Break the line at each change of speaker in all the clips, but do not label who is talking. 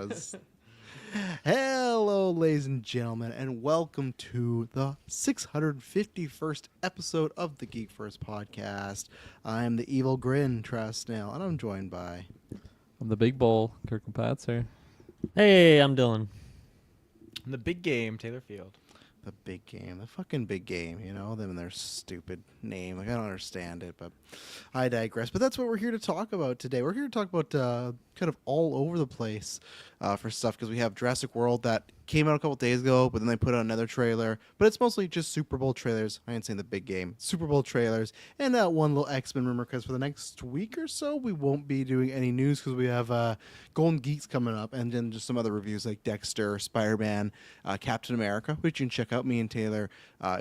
was. Hello, ladies and gentlemen, and welcome to the 651st episode of the Geek First Podcast. I'm the Evil Grin, Travis Snail, and I'm joined by...
I'm the Big Bull, Kirk and Patzer.
Hey, I'm Dylan.
The big game, Taylor Field.
The big game, the fucking big game, you know, them and their stupid name. Like, I don't understand it, but I digress. But that's what we're here to talk about today. We're here to talk about kind of all over the place for stuff, because we have Jurassic World that came out a couple days ago, but then they put out another trailer. But it's mostly just Super Bowl trailers. I ain't saying the big game. Super Bowl trailers. And one little X-Men rumor, because for the next week or so, we won't be doing any news because we have Golden Geeks coming up, and then just some other reviews like Dexter, Spider-Man, Captain America, which you can check out. Me and Taylor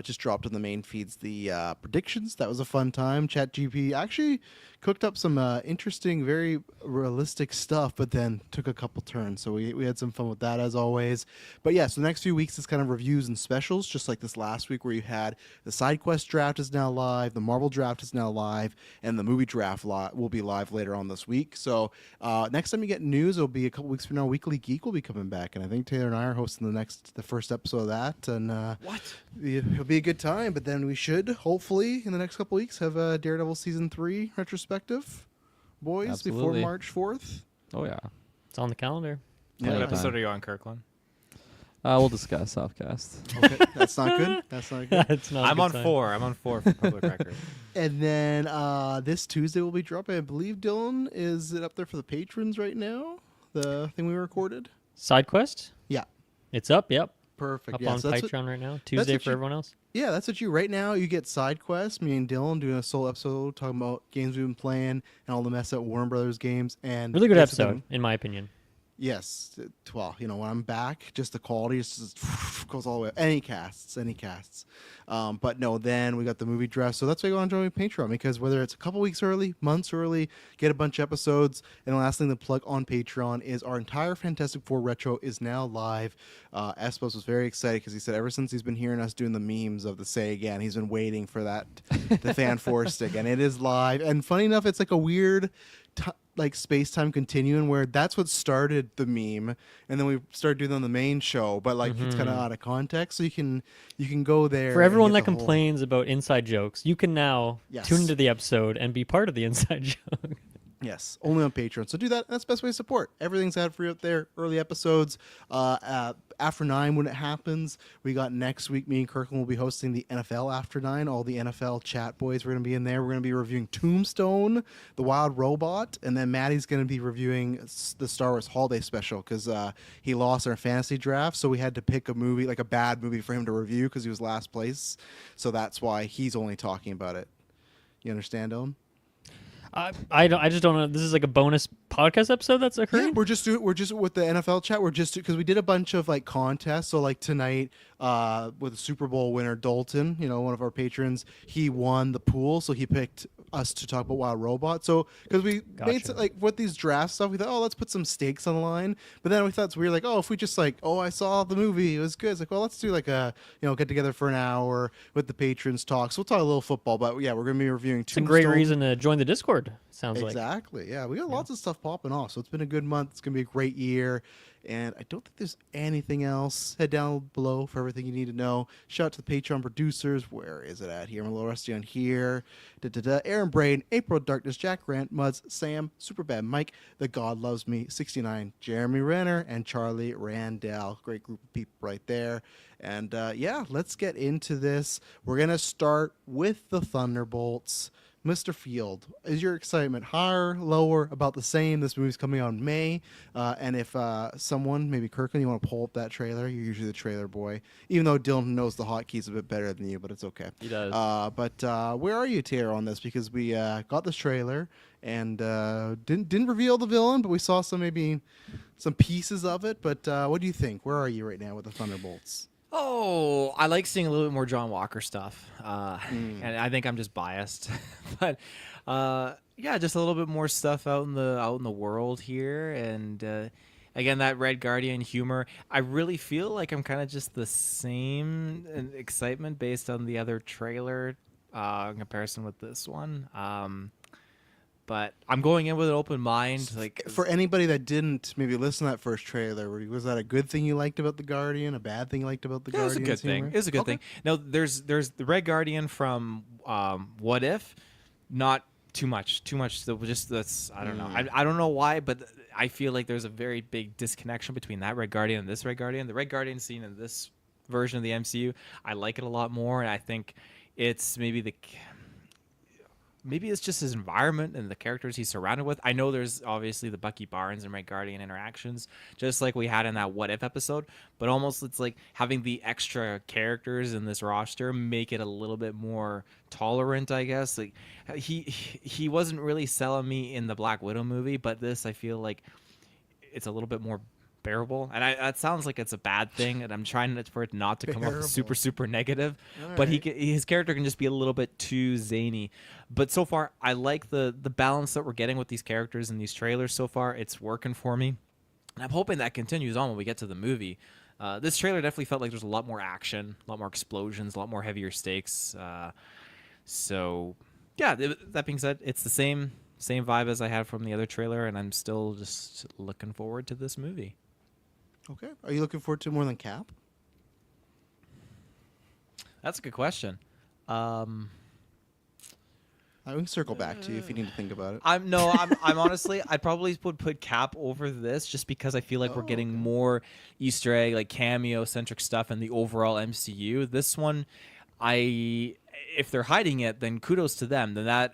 just dropped on the main feeds the predictions. That was a fun time. ChatGPT actually cooked up some interesting, very realistic stuff, but then took a couple turns. So we had some fun with that, as always. But yeah, so the next few weeks is kind of reviews and specials, just like this last week where you had the Side Quest draft is now live, the Marvel draft is now live, and the movie draft will be live later on this week. So next time you get news, it'll be a couple weeks from now. Weekly Geek will be coming back, and I think Taylor and I are hosting the first episode of that. And it'll be a good time. But then we should hopefully in the next couple weeks have Daredevil season 3 retrospective, boys.
Absolutely.
Before March 4th.
Oh, yeah.
It's on the calendar.
What
Yeah.
episode are you on, Kirkland?
We'll discuss Softcast.
Okay, that's not good. That's not good.
It's not.
I'm on 4. I'm on 4 for public record.
And then this Tuesday will be dropping. I believe, Dylan, is it up there for the patrons right now? The thing we recorded?
Side Quest?
Yeah.
It's up, yep.
Perfect.
Up
Yeah,
on
so that's
Patreon right now. Tuesday
what
for
you-
everyone else.
Yeah, that's what right now. You get Side Quest, me and Dylan doing a solo episode talking about games we've been playing and all the mess at Warner Brothers games. And
Really good
this
episode,
thing-
in my opinion.
Yes. Well, you know, when I'm back, just the quality just goes all the way up. Any casts. But no, then we got the movie draft. So that's why you want to join me Patreon, because whether it's a couple weeks early, months early, get a bunch of episodes. And the last thing to plug on Patreon is our entire Fantastic Four Retro is now live. Espos was very excited because he said ever since he's been hearing us doing the memes of the Say Again, he's been waiting for that, the Fan Four stick. And it is live. And funny enough, it's like a weird... like space-time continuum where that's what started the meme, and then we started doing it on the main show, but like it's kind of out of context, so you can go there.
For everyone
and
that
get the whole-
complains about inside jokes, you can now
Yes.
tune into the episode and be part of the inside joke.
Yes, only on Patreon. So do that. That's the best way to support. Everything's ad-free up there. Early episodes. After 9 when it happens. We got next week, me and Kirkland will be hosting the NFL After 9. All the NFL chat boys, we're going to be in there. We're going to be reviewing Tombstone, The Wild Robot, and then Maddie's going to be reviewing the Star Wars Holiday Special, because he lost our fantasy draft, so we had to pick a movie, like a bad movie for him to review because he was last place. So that's why he's only talking about it. You understand, Dylan?
I just don't know. This is like a bonus podcast episode that's occurring?
Yeah, we're just with the NFL chat. We're just because we did a bunch of like contests. So like tonight, with the Super Bowl winner Dalton, you know, one of our patrons, he won the pool, so he picked us to talk about Wild Robot. So because we made like with these draft stuff, we thought, oh, let's put some stakes on the line. But then we thought it's weird, like, oh, if we just like, oh, I saw the movie, it was good. It's like, well, let's do like a get together for an hour with the patrons talk. So we'll talk a little football, but yeah, we're gonna be reviewing.
It's a great reason to join the Discord, sounds like.
Exactly. Yeah, we got lots of stuff popping off, so it's been a good month. It's gonna be a great year, and I don't think there's anything else. Head down below for everything you need to know. Shout out to the Patreon producers. Where is it at here? I'm a little rusty on here. Aaron Braden, April Darkness, Jack Grant, Muds, Sam, Superbad Mike, The God Loves Me, 69, Jeremy Renner, and Charlie Randall. Great group of people right there. And yeah, let's get into this. We're gonna start with the Thunderbolts. Mr. Field, is your excitement higher, lower, about the same? This movie's coming out in May. And if someone, maybe Kirkland, you want to pull up that trailer, you're usually the trailer boy. Even though Dylan knows the hotkeys a bit better than you, but it's okay.
He does.
But where are you, Taylor, on this? Because we got this trailer and didn't reveal the villain, but we saw some pieces of it. But what do you think? Where are you right now with the Thunderbolts?
Oh, I like seeing a little bit more John Walker stuff, and I think I'm just biased, but yeah, just a little bit more stuff out in the world here, and again, that Red Guardian humor. I really feel like I'm kind of just the same excitement based on the other trailer in comparison with this one. but I'm going in with an open mind. Like
For anybody that didn't maybe listen to that first trailer, was that a good thing you liked about the Guardian? A bad thing you liked about the
yeah, it was a
Guardian?
good thing. It was a good thing. Now there's the Red Guardian from What If, not too much. So just that's I don't know. I don't know why, but I feel like there's a very big disconnection between that Red Guardian and this Red Guardian. The Red Guardian scene in this version of the MCU, I like it a lot more, and I think it's maybe it's just his environment and the characters he's surrounded with. I know there's obviously the Bucky Barnes and Red Guardian interactions, just like we had in that What If episode, but almost it's like having the extra characters in this roster make it a little bit more tolerant, I guess. Like he wasn't really selling me in the Black Widow movie, but this I feel like it's a little bit more bearable, and that sounds like it's a bad thing, and I'm trying for it not to come off super negative. But his character can just be a little bit too zany. But so far, I like the balance that we're getting with these characters in these trailers. So far, it's working for me, and I'm hoping that continues on when we get to the movie. This trailer definitely felt like there's a lot more action, a lot more explosions, a lot more heavier stakes. So yeah, that being said, it's the same vibe as I had from the other trailer, and I'm still just looking forward to this movie.
Okay. Are you looking forward to more than Cap?
That's a good question.
I can circle back to you if you need to think about it.
I'm honestly, I probably would put Cap over this just because I feel like we're getting more Easter egg, like cameo centric stuff in the overall MCU. This one, if they're hiding it, then kudos to them. Then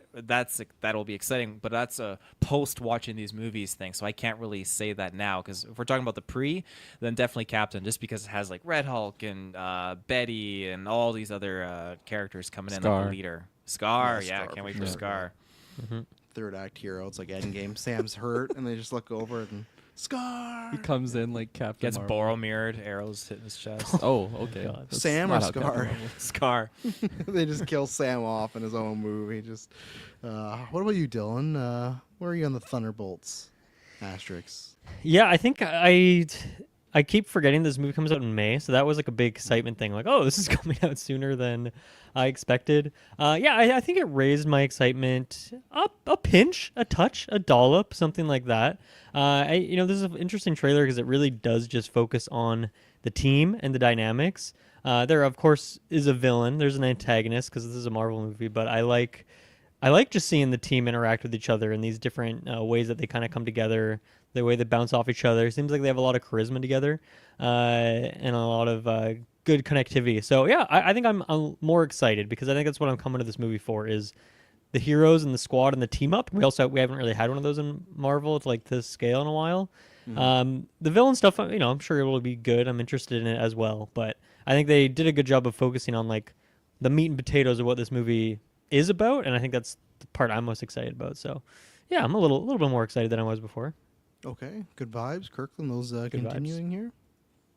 that'll be exciting. But that's a post watching these movies thing, so I can't really say that now. Because if we're talking about the pre, then definitely Captain, just because it has like Red Hulk and Betty and all these other characters coming in like the leader. Scar, yeah,
Scar
can't wait
for
for
sure.
Scar.
Mm-hmm.
Third act hero. It's like Endgame. Sam's hurt, and they just look over and Scar.
He comes in like Captain
Gets
Marvel.
Boromirrored, arrows hitting his chest.
Oh, okay.
God.
That's
Sam or
not how Captain
Scar?
Marvel-
Scar.
They just kill Sam off in his own movie. Just. What about you, Dylan? Where are you on the Thunderbolts? Asterisks.
Yeah, I think I keep forgetting this movie comes out in May, so that was like a big excitement thing. Like, oh, this is coming out sooner than I expected. I think it raised my excitement a pinch, a touch, a dollop, something like that. This is an interesting trailer because it really does just focus on the team and the dynamics. There, of course, is a villain. There's an antagonist because this is a Marvel movie, but I like just seeing the team interact with each other in these different ways that they kind of come together, the way they bounce off each other. It seems like they have a lot of charisma together and a lot of good connectivity. So, yeah, I think I'm more excited because I think that's what I'm coming to this movie for is the heroes and the squad and the team up. We haven't really had one of those in Marvel to like this scale in a while. Mm-hmm. The villain stuff, I'm sure it will be good. I'm interested in it as well. But I think they did a good job of focusing on like the meat and potatoes of what this movie is about, and I think that's the part I'm most excited about. So, yeah, I'm a little bit more excited than I was before.
Okay, good vibes, Kirkland. Those
Good
continuing here.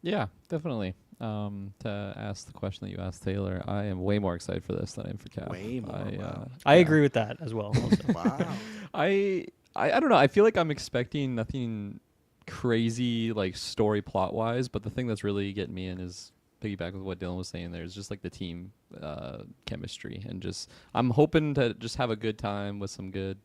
Yeah, definitely. To ask the question that you asked Taylor, I am way more excited for this than I am for Cap.
Way more. Wow.
I agree with that as well. Also.
Wow.
I don't know. I feel like I'm expecting nothing crazy like story plot wise, but the thing that's really getting me in is piggyback with what Dylan was saying there is just like the team chemistry, and just I'm hoping to just have a good time with some good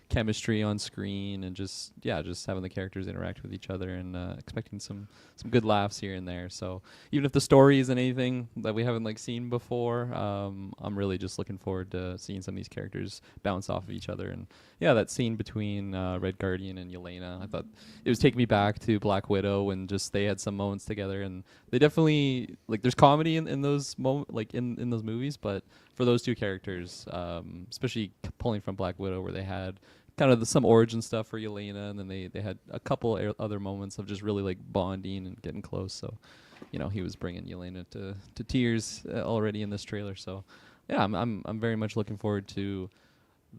chemistry on screen, and just having the characters interact with each other, and expecting some good laughs here and there. So even if the story isn't anything that we haven't like seen before, I'm really just looking forward to seeing some of these characters bounce off of each other. And yeah, that scene between Red Guardian and Yelena, I thought it was taking me back to Black Widow when just they had some moments together, and they definitely like there's comedy in those in those movies, but for those two characters, especially pulling from Black Widow where they had kind of some origin stuff for Yelena, and then they had a couple other moments of just really like bonding and getting close. So, he was bringing Yelena to tears already in this trailer. So, yeah, I'm very much looking forward to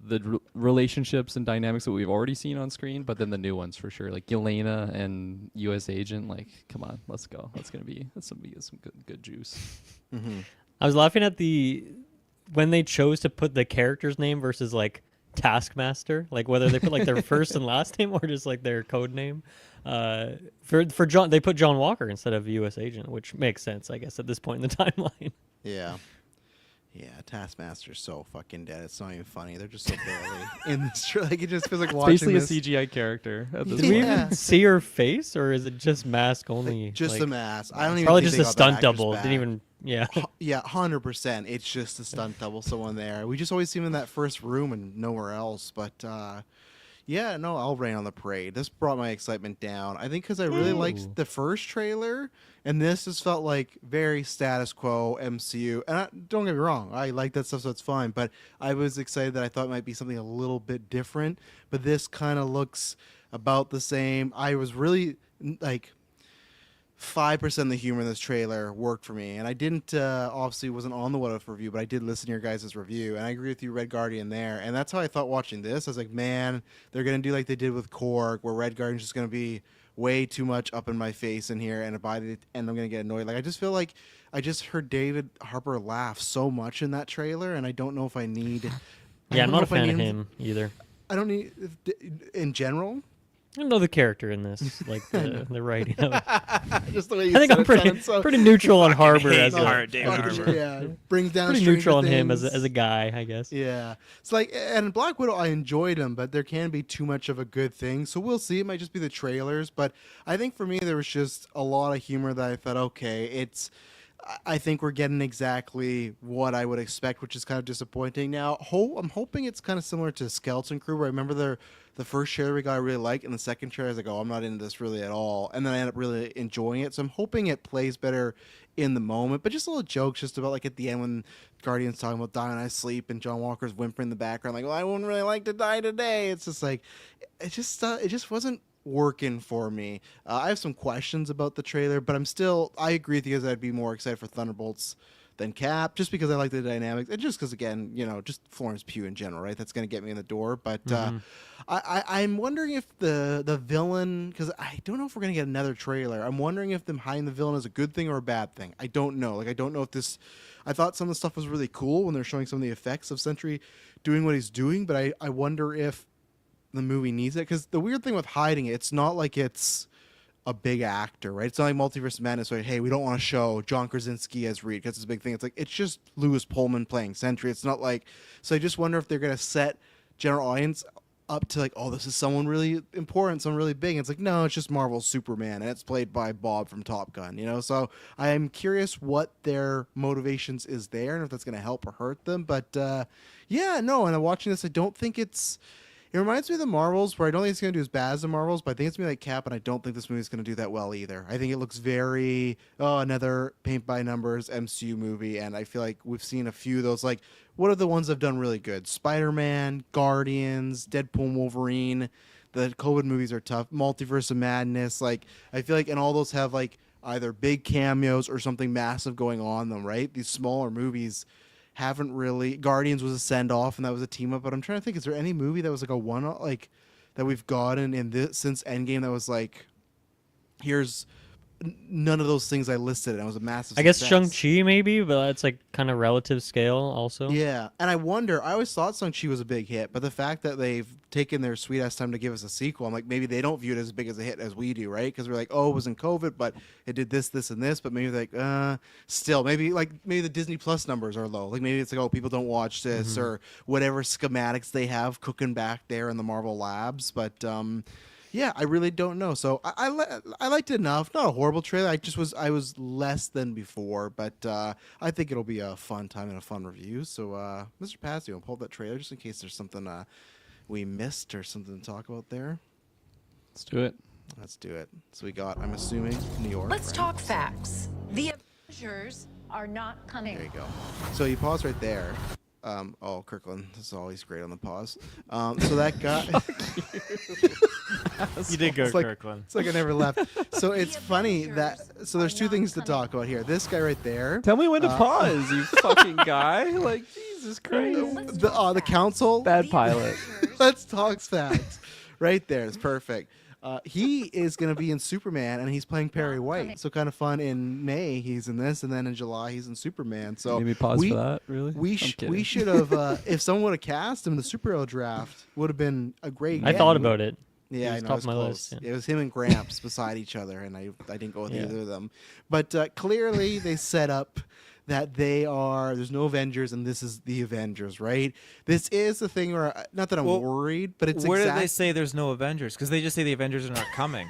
the relationships and dynamics that we've already seen on screen, but then the new ones for sure, like Yelena and U.S. Agent. Like, come on, let's go. That's gonna be some good juice.
Mm-hmm.
I was laughing at when they chose to put the character's name versus like Taskmaster, like whether they put like their first and last name or just like their code name. For John, they put John Walker instead of U.S. Agent, which makes sense, I guess, at this point in the timeline.
Yeah. Yeah, Taskmaster's so fucking dead. It's not even funny. They're just so barely in this. Like, it just feels like
It's
watching
basically
this.
a CGI character at this
Did we
point.
Yeah.
even see her face, or is it just mask only?
Just
like,
the mask. I don't even
probably
think
just
they
a
got that
stunt
actress
double.
back.
Didn't even. Yeah.
Yeah, 100%. It's just a stunt double, someone there. We just always see him in that first room and nowhere else. But yeah, no, I'll rain on the parade. This brought my excitement down. I think because I really
Ooh.
liked the first trailer, and this just felt like very status quo MCU. And don't get me wrong, I like that stuff, so it's fine. But I was excited that I thought it might be something a little bit different. But this kind of looks about the same. I was really like 5% of the humor in this trailer worked for me, and I didn't obviously wasn't on the What If review, but I did listen to your guys' review, and I agree with you, Red Guardian there, and that's how I thought watching this. I was like, man, they're gonna do like they did with Korg, where Red Guardian's just gonna be way too much up in my face in here, and by the end I'm gonna get annoyed. Like, I just feel like I just heard David Harbour laugh so much in that trailer, and I don't know if I need.
Yeah, I'm
don't know
not a
if I
fan of
need
him either.
I don't need in general.
I don't know the character in this, like the writing of it.
Just the way you
I think
said
I'm
it sounded
pretty
so-
pretty neutral on Harbor
hate
as
David
a
Harbour.
Yeah, brings down
pretty
Stranger
neutral on him
Things.
as a guy, I guess.
Yeah, it's like, and Black Widow, I enjoyed him, but there can be too much of a good thing. So we'll see. It might just be the trailers, but I think for me there was just a lot of humor that I thought, okay, it's. I think we're getting exactly what I would expect, which is kind of disappointing. Now, I'm hoping it's kind of similar to Skeleton Crew, where I remember the first trailer we got I really liked, and the second trailer I was like, oh, I'm not into this really at all, and then I end up really enjoying it. So I'm hoping it plays better in the moment. But just a little jokes, just about like at the end when Guardian's talking about dying, I sleep, and John Walker's whimpering in the background, like, well, I wouldn't really like to die today. It's just like, it just wasn't working for me. I have some questions about the trailer, but I agree with you guys. I'd be more excited for Thunderbolts than Cap, just because I like the dynamics, and just because, again, just Florence Pugh in general, right? That's going to get me in the door. But I'm wondering if the villain, because I don't know if we're going to get another trailer. I'm wondering if them hiding the villain is a good thing or a bad thing. I don't know. Like, I don't know if this. I thought some of the stuff was really cool when they're showing some of the effects of Sentry doing what he's doing, but I wonder if the movie needs it, because the weird thing with hiding it, it's not like it's a big actor, right? It's not like Multiverse of Madness where, hey, we don't want to show John Krasinski as Reed because it's a big thing. It's like, it's just Lewis Pullman playing Sentry. It's not like, so I just wonder if they're going to set general audience up to like, oh, this is someone really important, someone really big. And it's like, no, it's just Marvel's Superman, and it's played by Bob from Top Gun, So I'm curious what their motivations is there, and if that's going to help or hurt them. But yeah, no, and I'm watching this, I don't think it reminds me of the Marvels, where I don't think it's going to do as bad as the Marvels, but I think it's going to be like Cap, and I don't think this movie is going to do that well either. I think it looks very, another paint-by-numbers MCU movie, and I feel like we've seen a few of those. Like, what are the ones that have done really good? Spider-Man, Guardians, Deadpool and Wolverine. The COVID movies are tough. Multiverse of Madness. Like, I feel like, and all those have, like, either big cameos or something massive going on them, right? These smaller movies haven't really. Guardians was a send off, and that was a team up. But I'm trying to think, is there any movie that was like a one, like, that we've gotten in this since Endgame that was like, here's none of those things I listed, and it was a massive
I guess
success.
Shang-Chi maybe, but that's like kind of relative scale also.
Yeah, and I wonder. I always thought Shang-Chi was a big hit, but the fact that they've taken their sweet ass time to give us a sequel, I'm like, maybe they don't view it as big as a hit as we do, right? Because we're like, oh, it was in COVID, but it did this, this, and this. But maybe like, still, maybe the Disney Plus numbers are low. Like maybe it's like, oh, people don't watch this or whatever schematics they have cooking back there in the Marvel labs. But yeah, I really don't know. So I liked it enough. Not a horrible trailer. I was less than before, but I think it'll be a fun time and a fun review. So Mr. Pazio, pull up that trailer just in case there's something we missed or something to talk about there.
Let's do it.
Let's do it. So we got, I'm assuming, New York.
Let's
right?
talk facts. The Avengers are not coming.
There you go. So you pause right there. Kirkland is always great on the pause. So that guy.
You did go,
It's like-
Kirkland.
It's like I never left. So it's
The
funny
Avengers
that. So there's
are
two
not
things to
coming.
talk about here. This guy right there.
Tell me when to pause, you fucking guy. Like, Jesus Christ.
The council.
Bad pilot.
Let's talk facts. Right there. It's perfect. He is going to be in Superman, and he's playing Perry White. So kind of fun. In May, he's in this, and then in July, he's in Superman. So
Maybe pause for that, really?
We
I'm
we
kidding.
should have. If someone would have cast him, the superhero draft would have been a great.
I thought about it.
Yeah,
He
I
was
know.
top
It was
of my
close.
list, yeah.
It was him and Gramps beside each other, and I didn't go with
Yeah.
either of them. But clearly, they set up that there's no Avengers and this is the Avengers, right? This is the thing where, not that I'm
Well,
worried, but it's
Where did they say there's no Avengers? Because they just say the Avengers are not coming.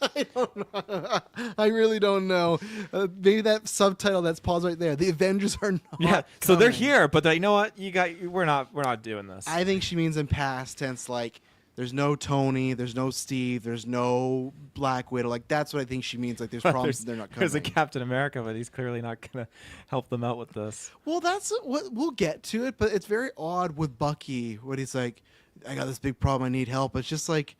I don't know. I really don't know. Maybe that subtitle that's paused right there. The Avengers are not.
Yeah, so they're
coming.
here, but you know what? We're not doing this.
I think she means in past tense, like there's no Tony, there's no Steve, there's no Black Widow. Like that's what I think she means. Like there's problems they're not coming.
There's a Captain America, but he's clearly not gonna help them out with this.
Well, that's what we'll get to it, but it's very odd with Bucky when he's like, I got this big problem, I need help. It's just like,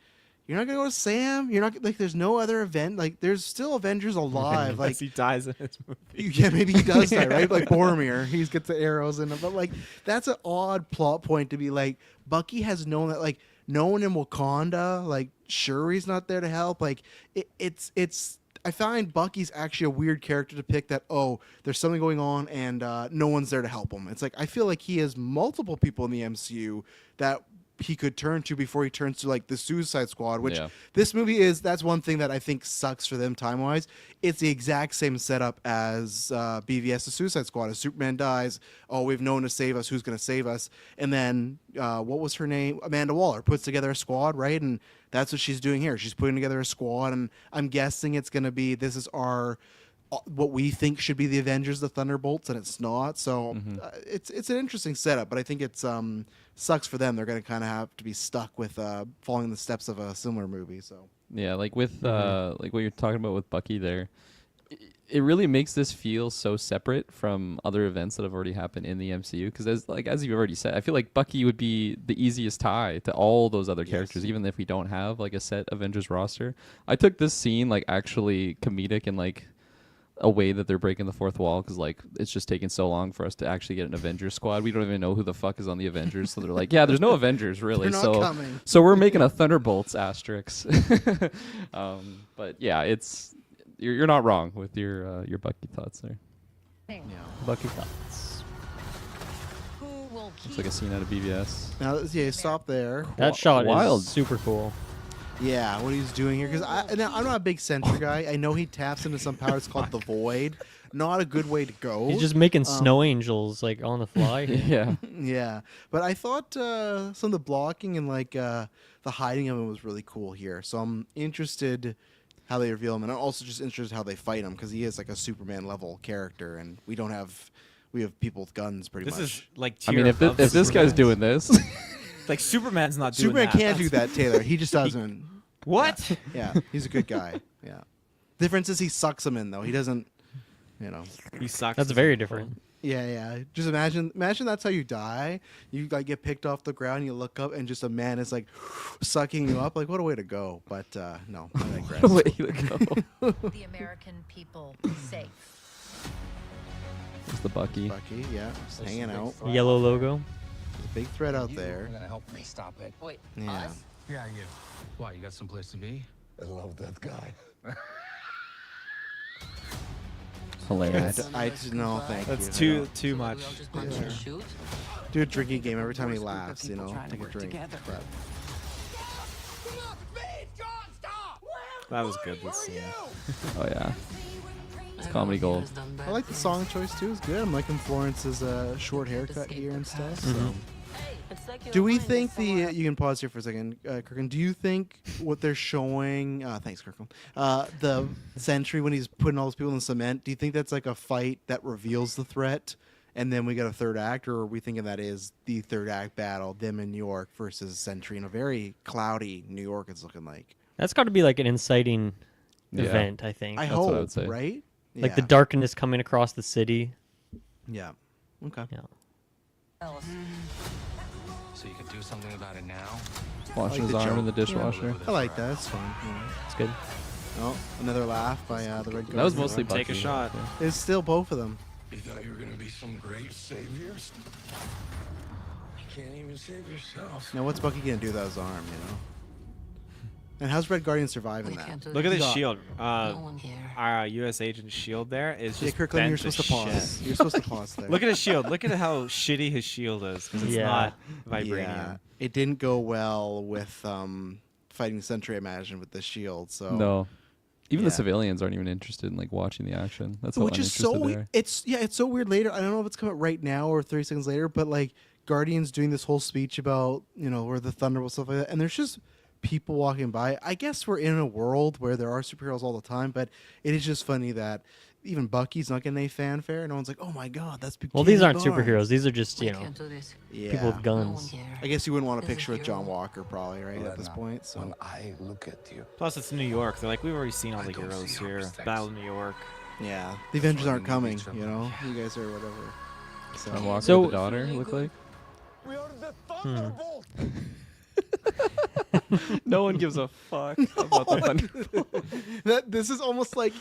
you're not gonna go to Sam. You're not like. There's no other event. Like there's still Avengers alive. Like
Unless he dies in his movie.
yeah, maybe he does die, right? Like Boromir, he gets the arrows in him. But like that's an odd plot point to be like. Bucky has known that, like no one in Wakanda, like Shuri's not there to help. Like it's. I find Bucky's actually a weird character to pick. That there's something going on and no one's there to help him. It's like I feel like he has multiple people in the MCU that he could turn to before he turns to like the Suicide Squad, which this movie is. That's one thing that I think sucks for them time wise. It's the exact same setup as BVS the Suicide Squad. As Superman dies, we've no one to save us. Who's going to save us? And then what was her name? Amanda Waller puts together a squad, right? And that's what she's doing here. She's putting together a squad, and I'm guessing it's going to be this is our what we think should be the Avengers, the Thunderbolts, and it's not. So it's an interesting setup, but I think it's sucks for them. They're going to kind of have to be stuck with following in the steps of a similar movie. So
yeah, like with like what you're talking about with Bucky there, it really makes this feel so separate from other events that have already happened in the MCU. Because as you've already said, I feel like Bucky would be the easiest tie to all those other characters, even if we don't have like a set Avengers roster. I took this scene like actually comedic and like a way that they're breaking the fourth wall, because like it's just taking so long for us to actually get an Avengers squad. We don't even know who the fuck is on the Avengers, so they're like, yeah, there's no Avengers really.
They're not coming.
So we're making a Thunderbolts asterisk. But yeah, it's you're not wrong with your Bucky thoughts there.
Bucky thoughts.
Who will
It's
keep
like a scene out of BVS.
now, stop there.
That shot
wild.
is super cool.
Yeah, what he's doing here, because I'm not a big Sentry guy. I know he taps into some power. It's called the Void. Not a good way to go.
He's just making snow angels like on the fly.
Yeah.
Yeah, but I thought some of the blocking and like the hiding of him was really cool here. So I'm interested how they reveal him, and I'm also just interested how they fight him, because he is like a Superman level character, and we have people with guns pretty
This
much.
is like.
I mean, if this guy's doing this,
like Superman's not doing
Superman
that.
can't do that, Taylor. He just doesn't.
What?
Yeah, he's a good guy. Yeah. Difference is he sucks them in though. He doesn't.
He sucks.
That's very different.
Yeah. Just imagine that's how you die. You like get picked off the ground, you look up, and just a man is like sucking you up. Like what a way to go. But no, I digress.
way to go.
the American people safe?
It's the Bucky.
Bucky, yeah, just hanging out.
Yellow logo.
There's a big threat out there.
You're gonna help me stop it.
Wait,
Yeah.
us?
Yeah, you. Why, you got someplace to be? I love that guy.
Hilarious.
I just no, thank
That's
you.
too much.
Do a drinking game every time he laughs. Take a drink. But
That was good. This scene.
Oh yeah. It's comedy gold.
I like the song choice too. It's good. I'm liking Florence's short haircut here and stuff. So. Do we think you can pause here for a second, Kirkland. Do you think what they're showing? Thanks, Kirkland. The Sentry when he's putting all those people in the cement. Do you think that's like a fight that reveals the threat, and then we get a third act, or are we thinking that is the third act battle, them in New York versus Sentry in a very cloudy New York? It's looking like.
That's got to be like an inciting
Yeah.
event, I think.
I
That's what I
hope,
would say.
right?
Like the
Yeah.
darkness coming across the city.
Yeah. Okay.
Yeah.
So you can do something about it now?
Washing
like
his
the
arm in the
joke.
dishwasher.
I like that. It's fun.
It's good.
Oh, another laugh by the Red.
That was
Guardian.
mostly Bucky.
Take a shot.
Yeah.
It's still both of them.
You thought you were gonna be some great saviors? You can't even save yourself.
Now, what's Bucky gonna do with his arm? And how's Red Guardian surviving that?
Look at this
Yeah.
shield. Our U.S. agent shield there is
Yeah,
just
Kirkland, you're
bent
supposed to pause.
shit.
You're supposed to pause there.
Look at his shield. Look at how shitty his shield is, because it's
Yeah.
not vibranium.
Yeah, it didn't go well with fighting Sentry, I imagine, with the shield. So
No. Even
Yeah.
the civilians aren't even interested in like watching the action. That's how
Which is
uninterested
so
they are.
it's so weird later. I don't know if it's coming right now or 30 seconds later, but like Guardian's doing this whole speech about, where the Thunderbolts stuff like that, and there's just people walking by. I guess we're in a world where there are superheroes all the time, but it is just funny that even Bucky's not getting any fanfare. No one's like, "Oh my god, that's Buchanan
Well, these aren't
Barnes."
superheroes. These are just,
We can't do this.
Yeah.
people with guns.
I guess you wouldn't want a
This is
picture with John
hero.
Walker, probably, right, at this point. So
When I look at you,
Plus, it's New York. They're like, we've already seen all
I
the
don't
heroes
see our
here.
mistakes.
Battle of New York.
yeah, the Avengers aren't
we need
coming.
each other.
You guys are whatever. So
John Walker,
So-
the daughter, look like.
we are the Thunderbolts.
No one gives a fuck about the Thunderbolts.
this is almost like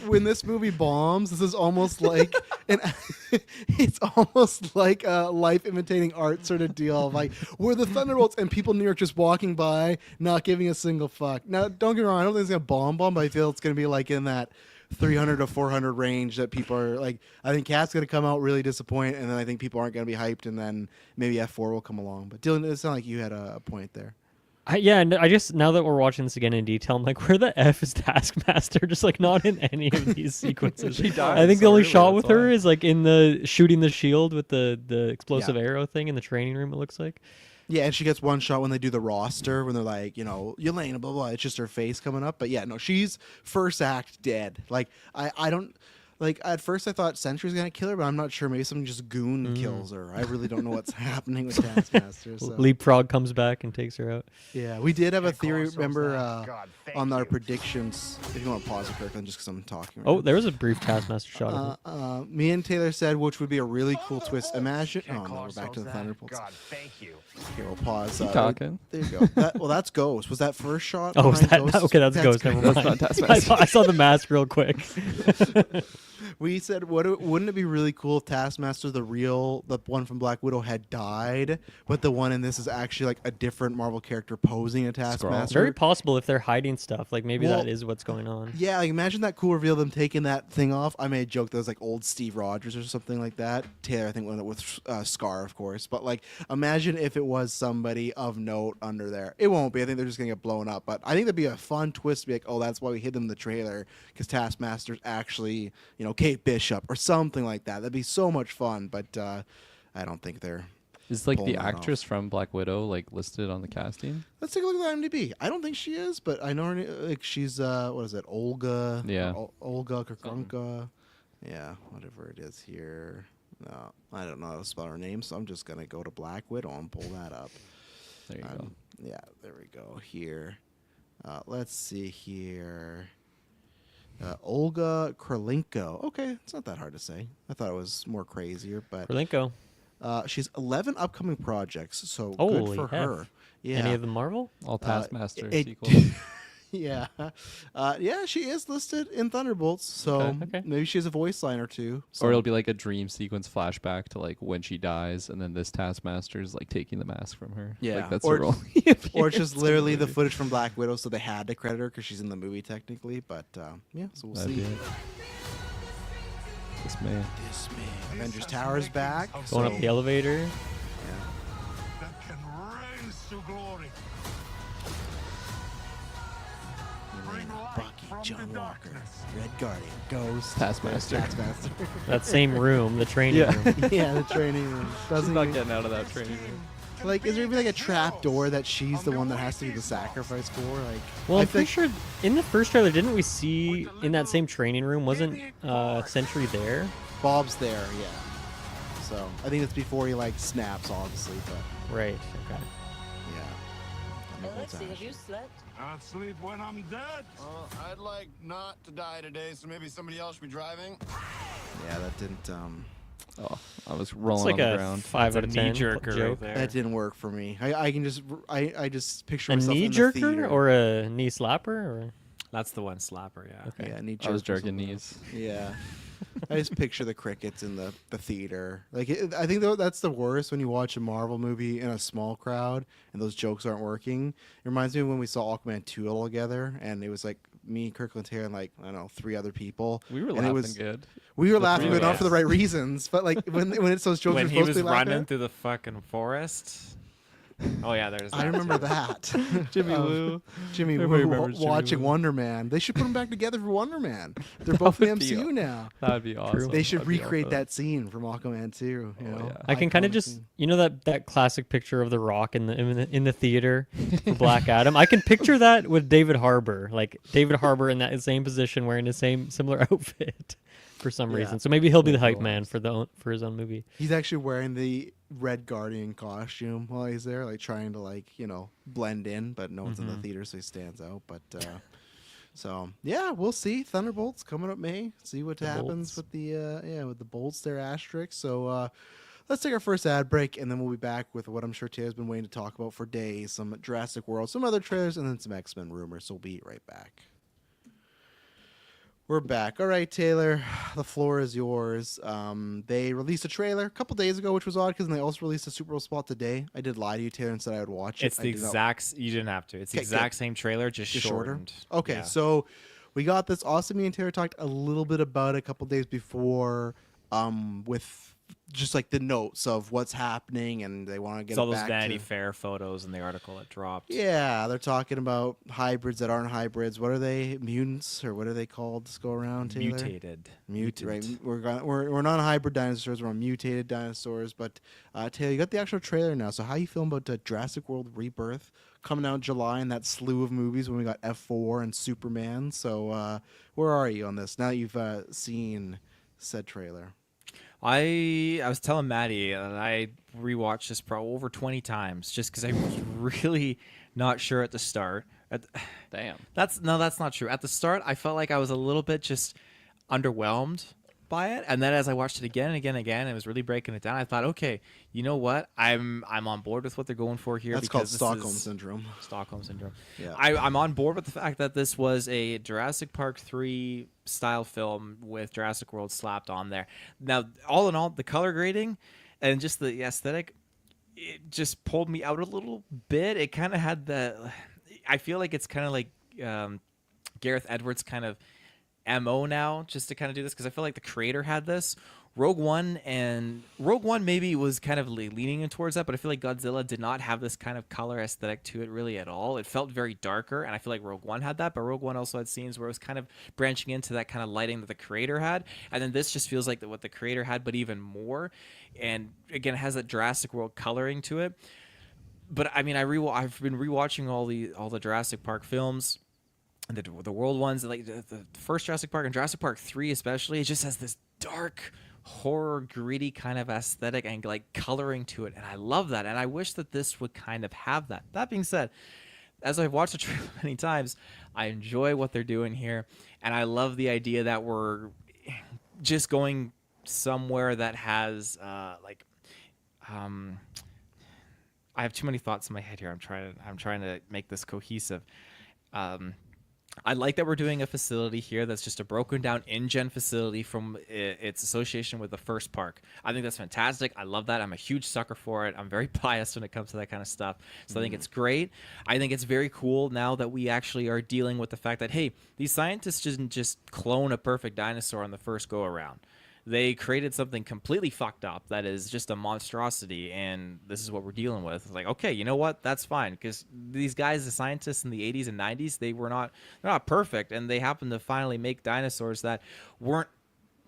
when this movie bombs. This is almost like it's almost like a life imitating art sort of deal. Like we're the Thunderbolts and people in New York just walking by, not giving a single fuck. Now, don't get me wrong. I don't think it's gonna bomb, but I feel it's gonna be like in that 300 to 400 range that people are like. I think Cat's gonna come out really disappointed, and then I think people aren't gonna be hyped, and then maybe F4 will come along. But Dylan, it sounded like you had a point there.
And I just, now that we're watching this again in detail, I'm like, where the F is Taskmaster? Just like not in any of these sequences.
She died
I think the
so
only
early,
shot
that's
with her
why.
is like in the shooting the shield with the explosive
Yeah.
arrow thing in the training room. It looks like.
Yeah, and she gets one shot when they do the roster, when they're like, Yelena, blah, blah. It's just her face coming up. But yeah, no, she's first act dead. Like, I don't, like, at first I thought Sentry's going to kill her, but I'm not sure. Maybe something just goon kills her. I really don't know what's happening with Taskmaster. So.
Leapfrog comes back and takes her out.
Yeah, we did have a theory,
ourselves
remember,
that. God, thank
on our
you.
predictions. If you want to pause it, Kirkland, just because I'm talking.
Oh, there was a brief Taskmaster shot of it.
Me and Taylor said, which would be a really cool twist. Imagine.
Can't
Oh,
call
no, we're back to
ourselves
the
that.
Thunderbolts.
God, thank you.
Here, we'll pause.
Keep talking.
There you go. Well, that's Ghost. Was that first shot?
Oh, is
behind
that
Ghost?
okay? That's Ghost. Never
That's
mind.
not Taskmaster.
I saw the mask real quick.
We said, wouldn't it be really cool if Taskmaster, the one from Black Widow, had died, but the one in this is actually like a different Marvel character posing a Taskmaster?
Very possible if they're hiding stuff. Like maybe
Well,
that is what's going on.
Yeah, like imagine that cool reveal of them taking that thing off. I made a joke that was like old Steve Rogers or something like that. Taylor, I think, went with Scar, of course. But like, imagine if it was somebody of note under there. It won't be. I think they're just gonna get blown up. But I think that'd be a fun twist to be like, oh, that's why we hid them in the trailer, because Taskmaster's actually, Kate Bishop or something like that. That'd be so much fun. But I don't think they're.
Is like
Pulling
the
that
actress from Black Widow like listed on the casting?
Let's take a look at the IMDb. I don't think she is, but I know her. Like she's what is it? Olga.
Yeah.
Olga Kurkanka. Yeah, whatever it is here. No, I don't know how to spell her name, so I'm just gonna go to Black Widow and pull that up.
There you go.
Yeah, there we go. Here, let's see here. Olga Krylenko. Okay, it's not that hard to say. I thought it was more crazier, but
Berlinko.
she's 11 upcoming projects, so
Holy
good for
heck.
her. Yeah.
Any of them Marvel?
All Taskmaster
it-
sequels.
Yeah, yeah, she is listed in Thunderbolts, so
Okay.
maybe she has a voice line or two. So.
Or it'll be like a dream sequence flashback to like when she dies, and then this Taskmaster is like taking the mask from her.
Yeah.
like, that's
Or-
her role.
or it's just literally the footage from Black Widow, so they had to credit her because she's in the movie technically. But yeah, so we'll
That'd
see.
be it. This man.
This man, Avengers Tower's back.
Going up the elevator.
Yeah.
That can raise to glory. Bring light
Bucky,
from
John
the
Walker,
darkness.
Red Guardian, Ghost,
Taskmaster.
Taskmaster.
That same room, the training
Yeah.
room.
Yeah, the training room. Doesn't
Not
even,
getting out of that training room.
like, is there even like a trap door that she's the one that has to be the sacrifice for? Like,
Well,
I
I'm pretty
think
sure in the first trailer, didn't we see in that same training room, wasn't Sentry there?
Bob's there. Yeah. So I think it's before he like snaps, obviously, but
Right. Okay.
yeah.
Let's see, have you slept?
I'll sleep when I'm dead.
I'd like not to die today, so maybe somebody else should be driving.
Yeah, that didn't
Oh, I was
It's
rolling
like
on the
a
ground.
5 out
It's
of
a
10
knee-jerker
joke.
right there.
that didn't work for me. I can just I just picture
A
myself
knee
in the
jerker
theater.
or a knee slapper? Or
That's the one slapper, yeah.
okay.
Yeah, knee
I was
jerk or
jerking
something.
knees.
Yeah. I just picture the crickets in the theater. Like I think that's the worst when you watch a Marvel movie in a small crowd and those jokes aren't working. It reminds me of when we saw Aquaman 2 all together and it was like me, Kirkland Taylor, and like I don't know 3 other people.
We were
and
laughing
it was,
good.
We were
The
laughing,
three
but
of
not
us.
for the right reasons. But like when it's those jokes
When
you're
he
supposed
was
to be laughing
running
at.
through the fucking forest. Oh yeah, there's.
I
that
remember
too.
that.
Jimmy
Of
Woo.
Jimmy
Everybody
Woo
remembers Jimmy
watching
Woo.
Wonder Man. They should put them back together for Wonder Man. They're both in the
would be
MCU now.
That would be awesome.
They should
I'd be all
recreate
for
that scene from Aquaman 2. You
Oh,
know?
yeah.
I can kind of
Iconic
just,
scene.
you know, that classic picture of the Rock in the theater for Black Adam. I can picture that with David Harbour, like David Harbour in that same position, wearing the same similar outfit for some
Yeah.
reason. So maybe he'll be the
With
hype
no
man
arms.
for his own movie.
He's actually wearing the Red Guardian costume while he's there, like trying to blend in, but no one's in the theater, so he stands out. But so yeah, we'll see. Thunderbolts coming up May. See what happens
Bolts.
with the bolts there, asterisk. So let's take our first ad break, and then we'll be back with what I'm sure Taylor's been waiting to talk about for days: some Jurassic World, some other trailers, and then some X-Men rumors. So we'll be right back. We're back. All right, Taylor, the floor is yours. They released a trailer a couple days ago, which was odd because they also released a Super Bowl spot today. I did lie to you, Taylor, and said I would watch it.
It's the exact. You didn't have to. It's the
Okay,
exact
good.
same trailer, just
shorter.
shortened.
Okay,
Yeah.
so we got this. Austin, me and Taylor talked a little bit about it a couple days before, with just like the notes of what's happening, and they want to get
It's all
it
those
back
Vanity
to.
Fair photos in the article that dropped.
Yeah, they're talking about hybrids that aren't hybrids. What are they? Mutants, or what are they called? Let's go around, Taylor.
Mutated.
Right. We're not hybrid dinosaurs. We're on mutated dinosaurs. But Taylor, you got the actual trailer now. So how you feeling about Jurassic World Rebirth coming out in July and that slew of movies when we got F4 and Superman? So where are you on this now that you've seen said trailer?
I was telling Maddie that I rewatched this probably over 20 times just because I was really not sure at the start.
Damn.
That's not true. At the start, I felt like I was a little bit just underwhelmed by it, and then as I watched it again and again and again, it was really breaking it down. I thought, okay, you know what? I'm on board with what they're going for here.
That's called
because this
Stockholm
is-
Syndrome.
Stockholm Syndrome.
Yeah.
I'm on board with the fact that this was a Jurassic Park 3 style film with Jurassic World slapped on there. Now, all in all, the color grading and just the aesthetic, it just pulled me out a little bit. It kind of had I feel like it's kind of like Gareth Edwards kind of MO now, just to kind of do this, because I feel like the creator had this. Rogue One maybe was kind of leaning in towards that, but I feel like Godzilla did not have this kind of color aesthetic to it really at all. It felt very darker, and I feel like Rogue One had that, but Rogue One also had scenes where it was kind of branching into that kind of lighting that the creator had, and then this just feels like what the creator had, but even more. And again, it has that Jurassic World coloring to it. But I mean, I've been rewatching all the Jurassic Park films. And the world ones, like the first Jurassic Park and Jurassic Park 3 especially, it just has this dark, horror, gritty kind of aesthetic and like coloring to it. And I love that. And I wish that this would kind of have that. That being said, as I've watched the trailer many times, I enjoy what they're doing here. And I love the idea that we're just going somewhere that has I have too many thoughts in my head here. I'm trying to make this cohesive. I like that we're doing a facility here that's just a broken down InGen facility from its association with the first park. I think that's fantastic. I love that. I'm a huge sucker for it. I'm very biased when it comes to that kind of stuff. So I think it's great. I think it's very cool now that we actually are dealing with the fact that, hey, these scientists didn't just clone a perfect dinosaur on the first go around. They created something completely fucked up that is just a monstrosity, and this is what we're dealing with. It's like, okay, you know what? That's fine, because these guys, the scientists in the 80s and 90s, they're not perfect, and they happened to finally make dinosaurs that weren't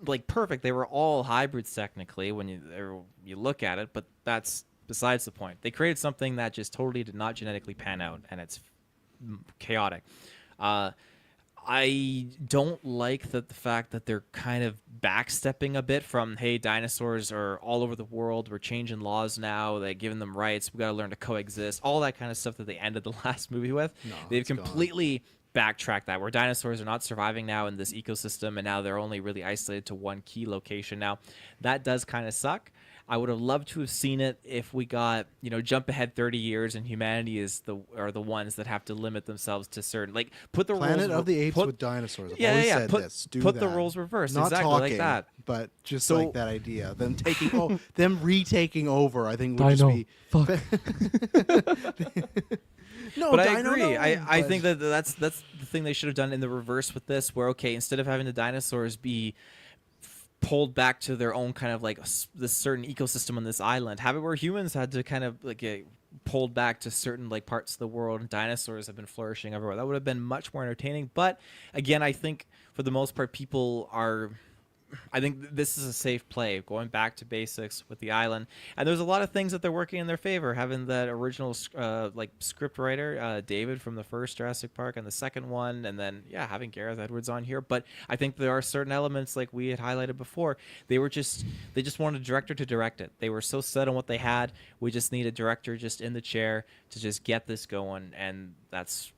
like perfect. They were all hybrids technically when you look at it, but that's besides the point. They created something that just totally did not genetically pan out, and it's chaotic. I don't like the fact that they're kind of backstepping a bit from, hey, dinosaurs are all over the world. We're changing laws now. They're giving them rights. We got to learn to coexist. All that kind of stuff that they ended the last movie with.
No,
They've
it's gone.
completely backtracked that, where dinosaurs are not surviving now in this ecosystem, and now they're only really isolated to one key location now. That does kind of suck. I would have loved to have seen it if we got, jump ahead 30 years and humanity are the ones that have to limit themselves to certain, like, put the
Planet
rules,
of the Apes
put,
with dinosaurs. I've
yeah,
always
yeah,
said
put,
this. Do
put
that.
the roles reversed,
Not
exactly
talking,
like that.
but just
So-
like that idea. Them them retaking over, I think would just be.
Fuck.
No,
But I
Dino,
agree.
no,
I
but-
think that's the thing they should have done in the reverse with this, where, okay, instead of having the dinosaurs be pulled back to their own kind of like this certain ecosystem on this island, have it where humans had to kind of like pulled back to certain like parts of the world and dinosaurs have been flourishing everywhere. That would have been much more entertaining. But again, I think for the most part, I think this is a safe play, going back to basics with the island. And there's a lot of things that they're working in their favor, having that original like script writer, David from the first Jurassic Park and the second one, and then having Gareth Edwards on here. But I think there are certain elements, like we had highlighted before, they just wanted a director to direct it. They were so set on what they had. We just need a director just in the chair to just get this going, and that's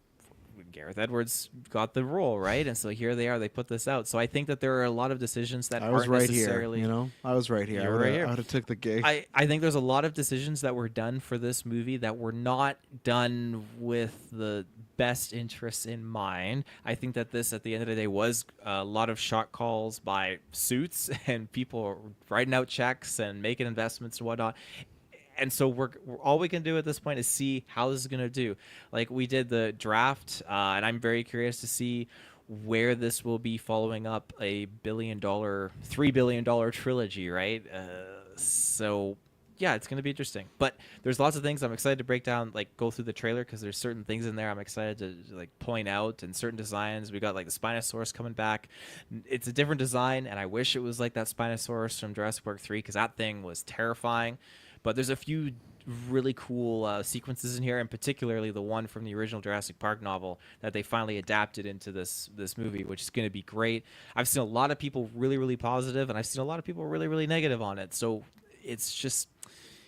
Gareth Edwards got the role, right? And so here they are. They put this out. So I think that there are a lot of decisions that
I was
aren't
right
necessarily.
here. You know, I was right here.
You were right here.
I would have took the gig.
I think there's a lot of decisions that were done for this movie that were not done with the best interests in mind. I think that this, at the end of the day, was a lot of shot calls by suits and people writing out checks and making investments and whatnot. And so we're all we can do at this point is see how this is going to do. Like we did the draft, and I'm very curious to see where this will be following up a $3 billion trilogy, right? So yeah, it's going to be interesting. But there's lots of things I'm excited to break down, like go through the trailer, because there's certain things in there I'm excited to like point out, and certain designs. We got like the Spinosaurus coming back. It's a different design, and I wish it was like that Spinosaurus from Jurassic Park 3, because that thing was terrifying. But there's a few really cool sequences in here, and particularly the one from the original Jurassic Park novel that they finally adapted into this movie, which is going to be great. I've seen a lot of people really, really positive, and I've seen a lot of people really, really negative on it. So it's just,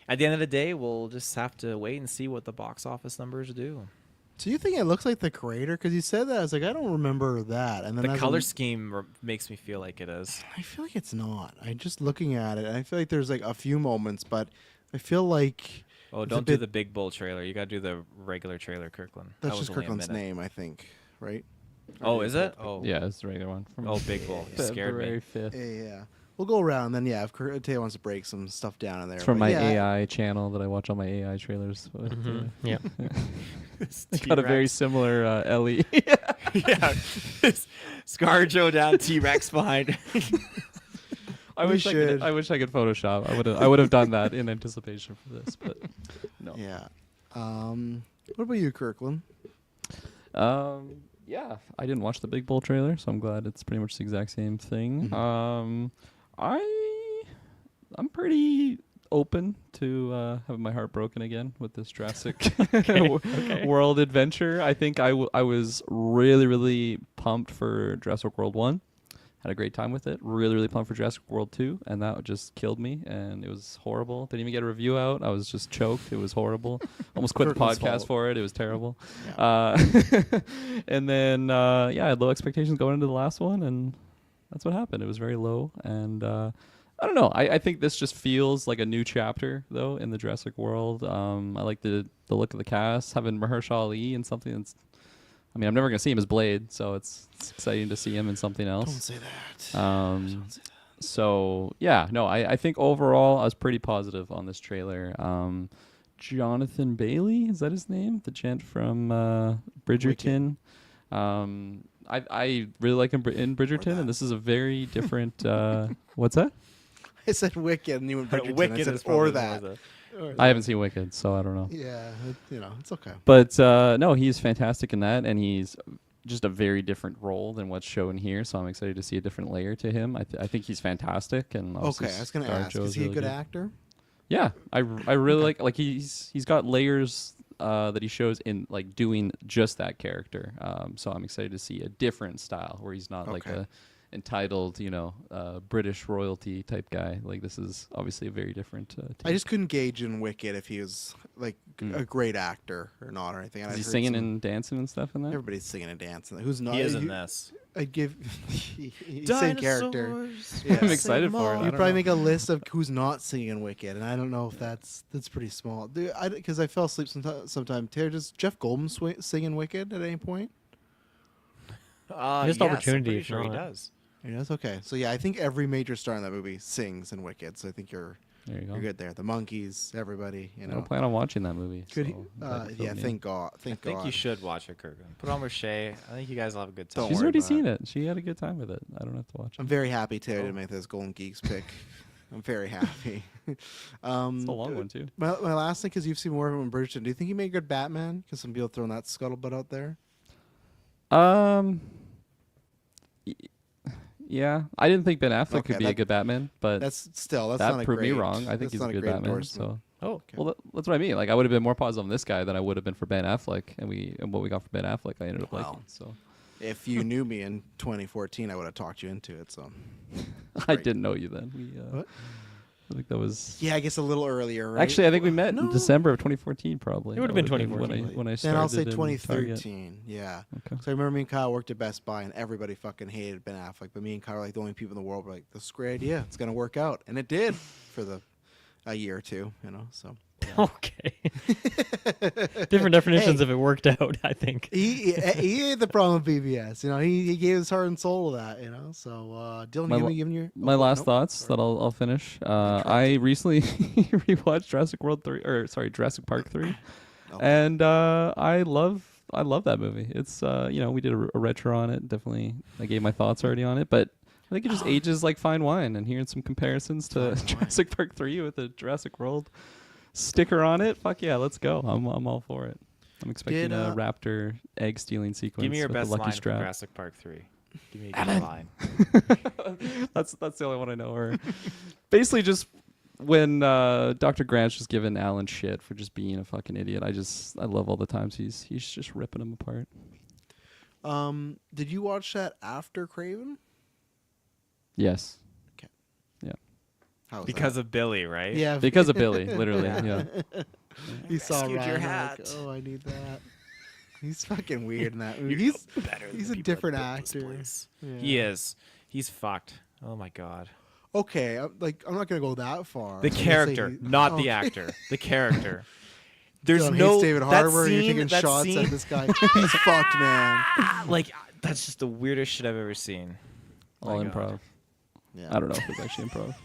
at the end of the day, we'll just have to wait and see what the box office numbers do.
Do you think it looks like the creator? Because you said that, I was like, I don't remember that. And then
the color scheme makes me feel like it is.
I feel like it's not. I'm just looking at it. I feel like there's like a few moments, but I feel like...
Oh, don't do the Big Bull trailer. You got to do the regular trailer, Kirkland.
That's
that
just Kirkland's name, I think, right?
Oh, is it? Oh,
Yeah, it's the regular one. From
Big Bull. You scared me.
February 5th.
Yeah. We'll go around, then if Taya wants to break some stuff down in there.
It's from
but
my AI channel that I watch all my AI trailers. But,
Yeah.
I got a very similar Ellie.
Yeah. ScarJo down, T-Rex behind.
I wish I could Photoshop. I would have done that in anticipation for this, but no.
Yeah. What about you, Kirkland?
Yeah, I didn't watch the Big Bull trailer, so I'm glad it's pretty much the exact same thing. I'm pretty open to having my heart broken again with this Jurassic World adventure. I think I was really, really pumped for Jurassic World 1. Had a great time with it. Really, really pumped for Jurassic World 2, and that just killed me, and it was horrible. Didn't even get a review out. I was just choked. It was horrible. Almost quit the podcast for it. It was terrible. Yeah. And then, I had low expectations going into the last one, and that's what happened. It was very low, and I don't know. I think this just feels like a new chapter, though, in the Jurassic World. I like the look of the cast, having Mahershala Ali in something that's... I mean, I'm never going to see him as Blade, so it's exciting to see him in something else.
Don't say that.
Don't say that. So, yeah, no, I think overall I was pretty positive on this trailer. Jonathan Bailey, is that his name? The gent from Bridgerton. I really like him in Bridgerton, and this is a very different... what's that?
I said Wicked, and you went Bridgerton.
Wicked
I said, or that.
I haven't seen Wicked, so I don't know.
Yeah, it's okay.
But no, he's fantastic in that, and he's just a very different role than what's shown here. So I'm excited to see a different layer to him. I think he's fantastic. And
okay, I was going to ask, is he a good actor?
Yeah, I really like he's got layers that he shows in like doing just that character. So I'm excited to see a different style where he's not like a entitled, British royalty type guy. Like this is obviously a very different.
I just couldn't gauge in Wicked if he was like a great actor or not or anything.
Is he singing and dancing and stuff in that?
Everybody's singing and dancing. Who's not?
He is in this.
I'd give same character.
Yeah. I'm excited for it.
You probably make a list of who's not singing in Wicked, and I don't know if that's pretty small. Because I fell asleep sometime. Does Jeff Goldblum sing in Wicked at any point?
Missed opportunity.
I'm sure he does.
He does? Okay. So yeah, I think every major star in that movie sings in Wicked. So I think you're good there. The monkeys, everybody.
I don't plan on watching that movie.
Could thank God.
I think you should watch it, Kirkland. Put on with Shay. I think you guys will have a good time.
She's already seen it. She had a good time with it. I don't have to watch it.
I'm very happy Taylor to make this Golden Geeks pick. I'm very happy.
It's a long one too.
My last thing, because you've seen more of him in Bridgerton, do you think he made a good Batman? Because some people are throwing that scuttlebutt out there.
Y- Yeah, I didn't think Ben Affleck
Okay,
could be a good Batman, but
That's not
that
a
proved
great,
me wrong. I think
that's
he's a
not
good
great
Batman.
endorsement.
So,
Oh,
well, that's what I mean. Like, I would have been more positive on this guy than I would have been for Ben Affleck, and what we got for Ben Affleck, I ended up
Wow.
liking. So,
If you knew me in 2014, I would have talked you into it. So
I
Great.
didn't know you then.
What?
I think that was.
yeah, I guess a little earlier. Right?
Actually, I think we met
No.
in December of 2014, probably.
It would have
That
been
would've
2014.
when I
Then
started.
I'll say
in Target.
2013. Yeah.
Okay.
So I remember me and Kyle worked at Best Buy, and everybody fucking hated Ben Affleck, but me and Kyle were like the only people in the world were like, "This is a great idea. It's gonna work out," and it did for a year or two. So.
okay. Different definitions of it worked out, I think.
He had the problem with BBS. He gave his heart and soul to that. So Dylan,
My
you
la-
giving your
My last
nope,
thoughts
sorry.
that I'll finish. I recently rewatched Jurassic Park 3,
Okay.
and I love that movie. It's we did a retro on it. Definitely, I gave my thoughts already on it, but I think it just ages like fine wine. And hearing some comparisons to Jurassic Park 3 with the Jurassic World sticker on it, fuck yeah, let's go. I'm all for it. I'm expecting a raptor egg stealing sequence.
Give me your
with
best
the lucky
line
strap.
from Jurassic Park 3. Give me a good line.
That's the only one I know. Or basically just when Dr. Grant's just giving Alan shit for just being a fucking idiot. I love all the times he's just ripping him apart.
Did you watch that after Craven?
Yes.
How was
Because of Billy, right?
that? Yeah,
Because of Billy, literally. Yeah.
he saw
Rescued your
Ryan,
hat.
like, oh, I need that. He's fucking weird in that movie. He's a different actor. Yeah.
He is. He's fucked. Oh my god.
Okay, I'm not gonna go that far.
The
I'm gonna say
character, not the
okay.
actor. The character. There's
Dylan
no
hates David
that
Harbour.
scene,
You're taking
that
shots
scene,
at this guy. He's fucked, man.
Like that's just the weirdest shit I've ever seen.
All
My
improv.
God.
Yeah.
I don't know if it's actually improv.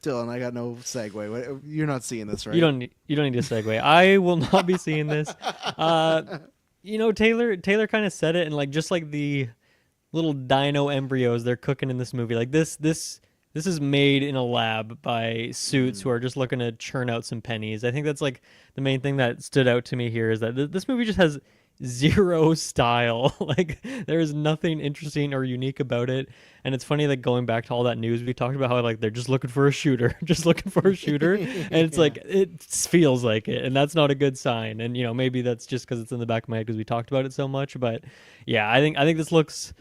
Dylan, I got no segue. You're not seeing this, right?
You don't need to segue. I will not be seeing this. Taylor kind of said it, and just like the little dino embryos they're cooking in this movie. Like this is made in a lab by suits who are just looking to churn out some pennies. I think that's like the main thing that stood out to me here is that this movie just has zero style. Like there is nothing interesting or unique about it. And it's funny that going back to all that news we talked about how they're just looking for a shooter, and it's like it feels like it, and that's not a good sign. And maybe that's just because it's in the back of my head because we talked about it so much. But yeah, I think this looks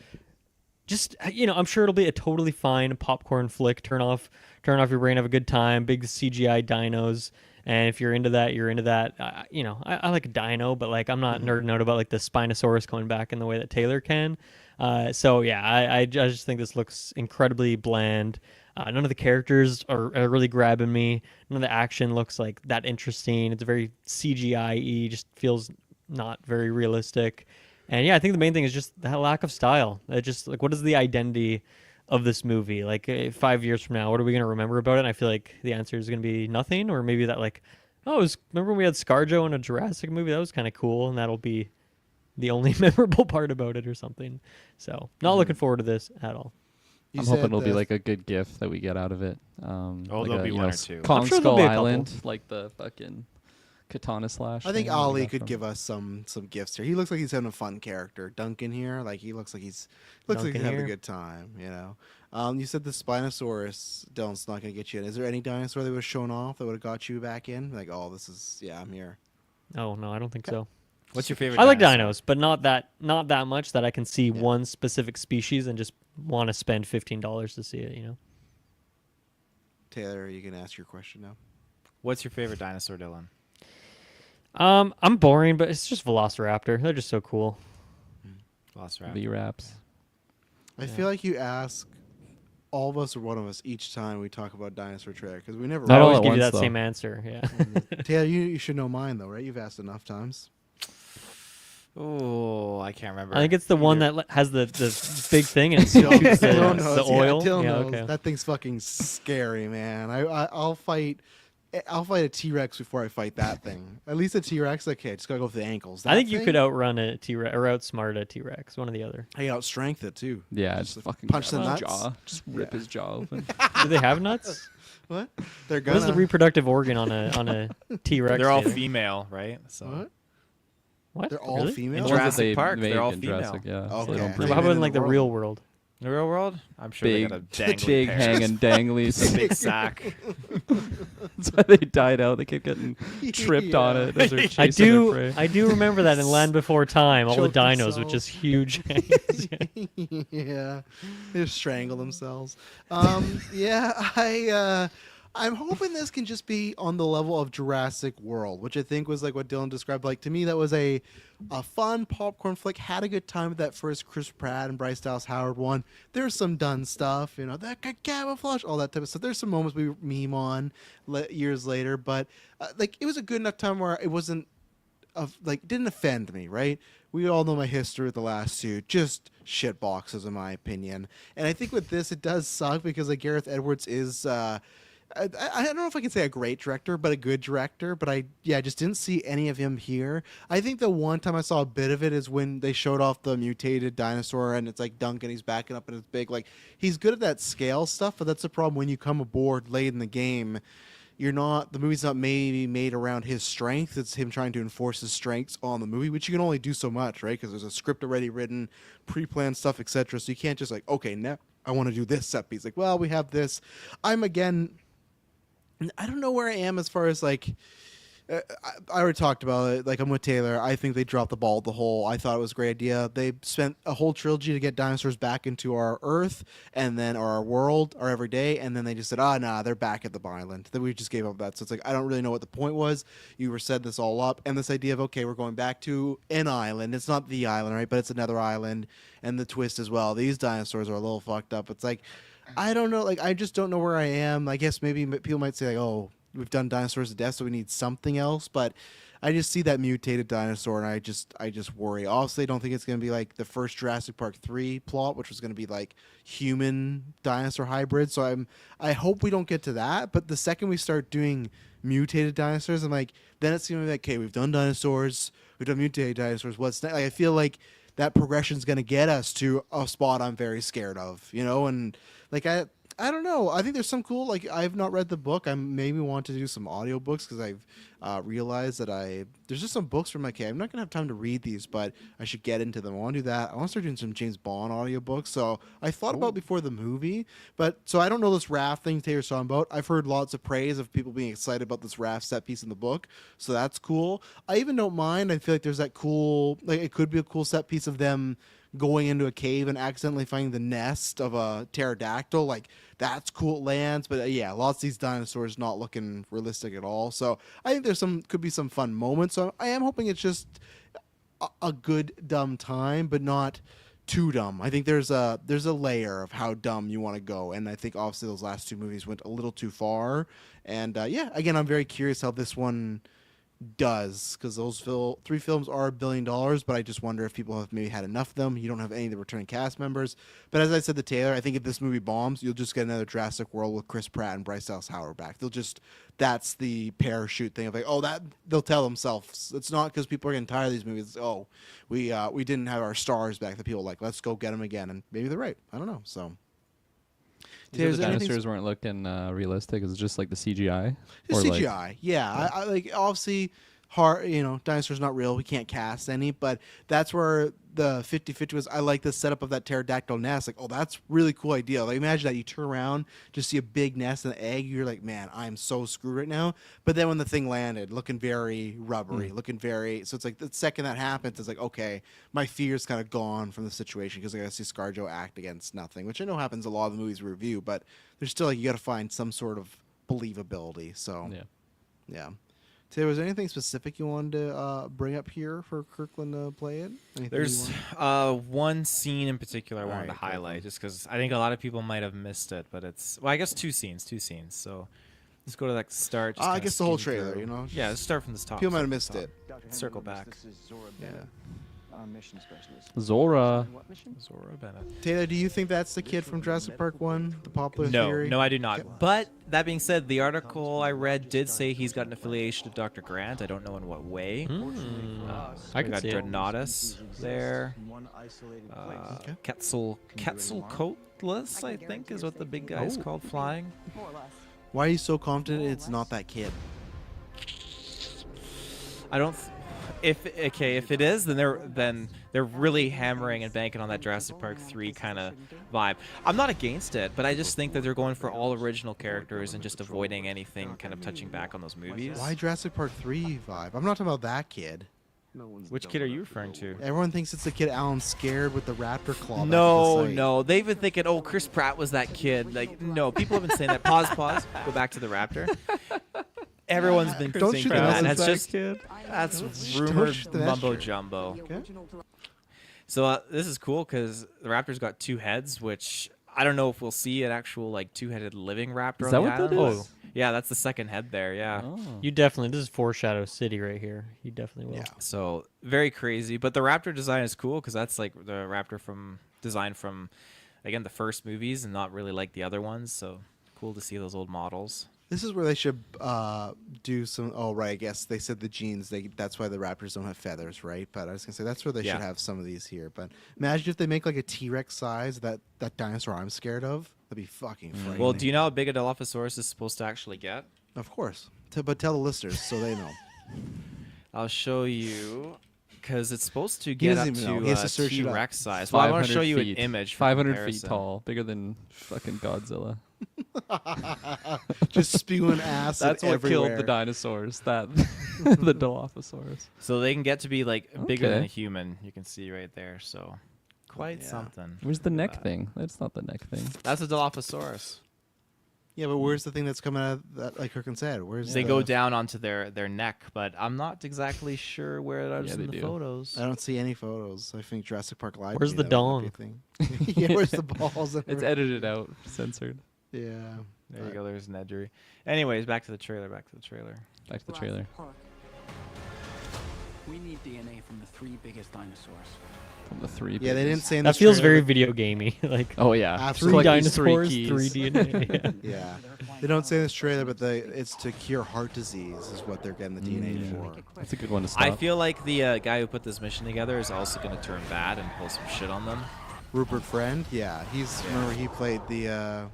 just I'm sure it'll be a totally fine popcorn flick. Turn off your brain, have a good time. Big CGI dinos. And if you're into that, you're into that. I like a dino, but I'm not nerding out about the Spinosaurus coming back in the way that Taylor can. So yeah, I just think this looks incredibly bland. None of the characters are really grabbing me. None of the action looks like that interesting. It's very CGI-y, just feels not very realistic. And yeah, I think the main thing is just that lack of style. It just what is the identity of this movie? 5 years from now, what are we going to remember about it? And I feel like the answer is going to be nothing, or maybe that remember when we had ScarJo in a Jurassic movie? That was kind of cool, and that'll be the only memorable part about it or something. So not looking forward to this at all.
I'm hoping it'll be like a good gift that we get out of it.
There'll be one or two.
Kong
I'm sure there'll
Skull
be a couple.
Island, like the fucking katana slash.
I think
thing, where we
Ali
got
could
from.
give us some gifts here. He looks like he's having a fun character. Duncan here, he looks like he's
Duncan
having
here.
a good time. You said the Spinosaurus, Dylan's not gonna get you in. Is there any dinosaur that would have shown off that would have got you back in? I'm here.
Oh no, I don't think so.
What's your favorite?
I like
dinosaur?
dinos, but not that much that I can see one specific species and just want to spend $15 to see it.
Taylor, you can ask your question now.
What's your favorite dinosaur, Dylan?
I'm boring, but it's just Velociraptor. They're just so cool.
Velociraptor.
V-Raps.
I feel like you ask all of us or one of us each time we talk about dinosaur trailer because we never.
I
Not all
always
at
give you
once,
that
though.
same answer. Yeah.
Taylor, you should know mine though, right? You've asked enough times.
Oh, I can't remember.
I think it's the one that has the big thing and it shoots
Dylan
the
knows,
oil.
Dylan
Yeah,
knows.
okay.
That thing's fucking scary, man. I'll fight I'll fight a T-Rex before I fight that thing. At least a T-Rex, okay, just gotta go for the ankles.
I think you
thing,
could outrun a T-Rex or outsmart a T-Rex, one or the other.
I outstrength it too.
Yeah,
Just
just fucking
punch
grab
the
his
nuts.
jaw, just rip his jaw open.
Do they have nuts?
What? They're
What is
gonna.
the reproductive organ on a T-Rex?
They're all
Taylor?
female, right? So
What?
What?
They're all
Really?
female.
In
The ones that
Jurassic
they
Park,
make
they're all
in
female.
Jurassic, yeah. so
Okay.
they don't
No,
breed.
but how
in
about in
the
like the
world.
real world?
the real world, I'm sure they
Big,
got a dangly
big
pear.
hanging danglies.
big sack.
That's why they died out. They kept getting tripped on
Yeah.
it as they're
I
chasing their
do.
prey.
I do remember that in Land Before Time, all the
Choke
dinos with
themselves.
just huge.
Yeah, they just strangle themselves. Yeah, I'm hoping this can just be on the level of Jurassic World, which I think was like what Dylan described. Like to me, that was a fun popcorn flick. Had a good time with that first Chris Pratt and Bryce Dallas Howard one. There's some done stuff, that got camouflage, all that type of stuff. There's some moments we meme on years later, but like it was a good enough time where it wasn't didn't offend me, right? We all know my history with the last two, just shit boxes in my opinion. And I think with this, it does suck because like Gareth Edwards is, I don't know if I can say a great director, but a good director. But I just didn't see any of him here. I think the one time I saw a bit of it is when they showed off the mutated dinosaur, and it's like Duncan, he's backing up and it's big. Like he's good at that scale stuff, but that's the problem when you come aboard late in the game. The movie's not maybe made around his strength. It's him trying to enforce his strengths on the movie, which you can only do so much, right? Because there's a script already written, pre-planned stuff, etc. So you can't just like, okay, now I want to do this set piece. Like, well, we have this. I don't know where I am as far as like, I already talked about it. Like I'm with Taylor. I think they dropped the ball at the whole. I thought it was a great idea. They spent a whole trilogy to get dinosaurs back into our Earth and then our world, our everyday, and then they just said, nah, they're back at the island. Then we just gave up that. So it's like I don't really know what the point was. You were set this all up, and this idea of okay, we're going back to an island. It's not the island, right? But it's another island, and the twist as well. These dinosaurs are a little fucked up. It's like I don't know. Like I just don't know where I am. I guess maybe people might say like, oh, we've done dinosaurs to death, so we need something else. But I just see that mutated dinosaur, and I just worry. Obviously, I don't think it's going to be like the first Jurassic Park 3 plot, which was going to be like human dinosaur hybrid. So I hope we don't get to that. But the second we start doing mutated dinosaurs, I'm like, then it's going to be like, okay, we've done dinosaurs, we've done mutated dinosaurs. What's next? Like, I feel like that progression is going to get us to a spot I'm very scared of, and like I don't know. I think there's some cool, like I've not read the book. I maybe want to do some audiobooks because I've realized that there's just some books from okay, I'm not going to have time to read these, but I should get into them. I want to do that. I want to start doing some James Bond audiobooks. So I thought about before the movie, so I don't know this raft thing Taylor's talking about. I've heard lots of praise of people being excited about this raft set piece in the book. So that's cool. I even don't mind. I feel like there's that cool, like it could be a cool set piece of them going into a cave and accidentally finding the nest of a pterodactyl. Like that's cool. It lands, but yeah, lots of these dinosaurs not looking realistic at all. So I think could be some fun moments. So I am hoping it's just a good dumb time, but not too dumb. I think there's a layer of how dumb you want to go, and I think obviously those last two movies went a little too far. And again, I'm very curious how this one does, because those three films are $1 billion, but I just wonder if people have maybe had enough of them. You don't have any of the returning cast members, but as I said to Taylor, I think if this movie bombs, you'll just get another Jurassic World with Chris Pratt and Bryce Dallas Howard back. That's the parachute thing of like, that they'll tell themselves it's not because people are getting tired of these movies. We didn't have our stars back that people like, let's go get them again, and maybe they're right. I don't know. So
The dinosaurs weren't looking realistic. It's just like the CGI.
It's
Or
CGI,
like,
yeah. I like obviously hard. Dinosaurs not real. We can't cast any, but that's where the 50-50 was. I like the setup of that pterodactyl nest. Like, that's really cool idea. Like, imagine that you turn around, just see a big nest and an egg. You're like, man, I'm so screwed right now. But then when the thing landed, looking very rubbery, so it's like the second that happens, it's like, okay, my fear's kind of gone from the situation because I got to see ScarJo act against nothing, which I know happens a lot of the movies we review, but there's still like you got to find some sort of believability. So yeah. Taylor, was there anything specific you wanted to bring up here for Kirkland to play it?
There's one scene in particular I wanted to highlight, just because I think a lot of people might have missed it, but I guess two scenes. So let's go to that start.
I guess the whole trailer,
Yeah, let's start from this top.
People might have missed it.
Circle back.
Yeah.
Zora.
Zora Bennett.
Taylor, do you think that's the kid from Jurassic Park 1? The popular
No,
theory?
no, I do not. But that being said, the article I read did say he's got an affiliation to Dr. Grant. I don't know in what way.
I
We
can
got
see it.
Dreadnoughtus there. Quetzalcoatlus, I think, is what the big guy is called flying.
Why are you so confident it's not that kid?
I don't. If it is, then they're really hammering and banking on that Jurassic Park 3 kind of vibe. I'm not against it, but I just think that they're going for all original characters and just avoiding anything kind of touching back on those movies.
Why Jurassic Park 3 vibe? I'm not talking about that kid.
Which kid are you referring to?
Everyone thinks it's the kid Alan scared with the raptor claw. back at the
No,
site.
no. They've been thinking, oh, Chris Pratt was that kid. Like, no, people have been saying that. Pause. Go back to the raptor. Everyone's been
Don't
thinking
shoot the
that.
messenger.
That's
kid.
that's
Don't
rumored
shoot the
mumbo
messenger.
jumbo.
Okay.
So this is cool because the raptor's got 2 heads, which I don't know if we'll see an actual like 2-headed living raptor.
Is
on
that
the
what that
island.
is?
Yeah, that's the second head there. Yeah.
Oh.
You definitely. This is Foreshadow City right here. You definitely will.
Yeah.
So very crazy, but the raptor design is cool because that's like the raptor designed from, again, the first movies and not really like the other ones. So cool to see those old models.
This is where they should do some. Oh, right. I guess they said the genes. That's why the raptors don't have feathers, right? But I was gonna say that's where they
Yeah.
should have some of these here. But imagine if they make like a T-Rex size that dinosaur I'm scared of. That'd be fucking frightening.
Well, do you know how big a Dilophosaurus is supposed to actually get?
Of course. But tell the listeners so they know.
I'll show you because it's supposed to get up
doesn't even know.
to
He has to search it up.
T-Rex size. Well, I want to
500
show you an
feet.
image. For
500 feet
comparison.
tall, bigger than fucking Godzilla.
Just spewing acid
That's what
everywhere.
killed the dinosaurs. That the Dilophosaurus.
So they can get to be like bigger than a
Okay.
human. You can see right there. So quite
Yeah.
something.
Where's the neck thing? That's not the neck thing.
That's a Dilophosaurus.
Yeah, but where's the thing that's coming out of that, like Kirkin said? Where's
They
the,
go down onto their neck, but I'm not exactly sure where that is
Yeah,
in
they
the
do.
photos.
I don't see any photos. I think Jurassic Park lied. to
Where's
me
the
that might be a
dong?
thing. Yeah, where's the balls? and
It's
everything?
edited out, censored.
Yeah.
There you go. There's Nedry. Anyways, back to the trailer.
Back to the trailer.
We need DNA from the 3 biggest dinosaurs.
From the 3.
Yeah, they didn't say in
That
this
feels
trailer
very video gamey. Like
Oh yeah.
Absolutely.
three
Like
these
dinosaurs,
keys.
3 DNA. Yeah.
Yeah, they don't say in this trailer, but it's to cure heart disease is what they're getting the DNA for.
That's a good one to stop.
I feel like the guy who put this mission together is also going to turn bad and pull some shit on them.
Rupert Friend, yeah, remember he played the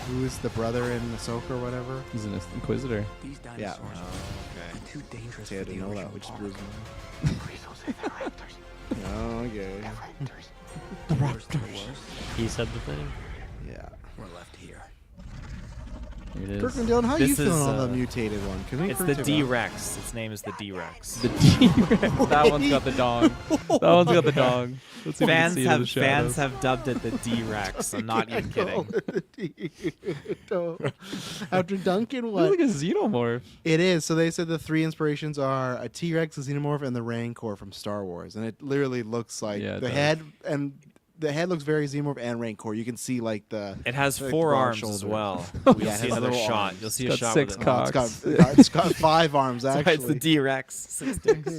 who's the brother in Ahsoka or whatever.
He's an inquisitor.
These dinosaurs
Yeah.
are too dangerous
See, I
for the
didn't know that,
original
which
Park.
proves
Griezos say they're raptors.
Oh, okay.
The raptors.
He said the thing.
Yeah.
We're left here.
Here it is.
Kirk and Dylan, how are
This
you feeling
is,
on the mutated one? Can we
It's
refer
the
to that?
D-Rex. Its name is the D-Rex.
The T-Rex. That one's got the dong. That one's got the dong. Let's see if we can
Fans
see it in the
fans
shadows.
have dubbed it the D-Rex. I'm not even kidding.
After Duncan,
Looks
what?
like a xenomorph.
It is. So they said the 3 inspirations are a T-Rex, a Xenomorph, and the Rancor from Star Wars. And it literally looks like
Yeah, it
the
does.
head and the head looks very Xenomorph and Rancor. You can see like the
It has
like,
4
broad
arms as
shoulders.
well.
Yeah,
You'll
it has
see another
little
shot.
arms.
You'll see
It's
a
got
shot
6
with it.
cocks.
It's got 5 arms
That's
actually.
right, it's the D-Rex. 6 dicks.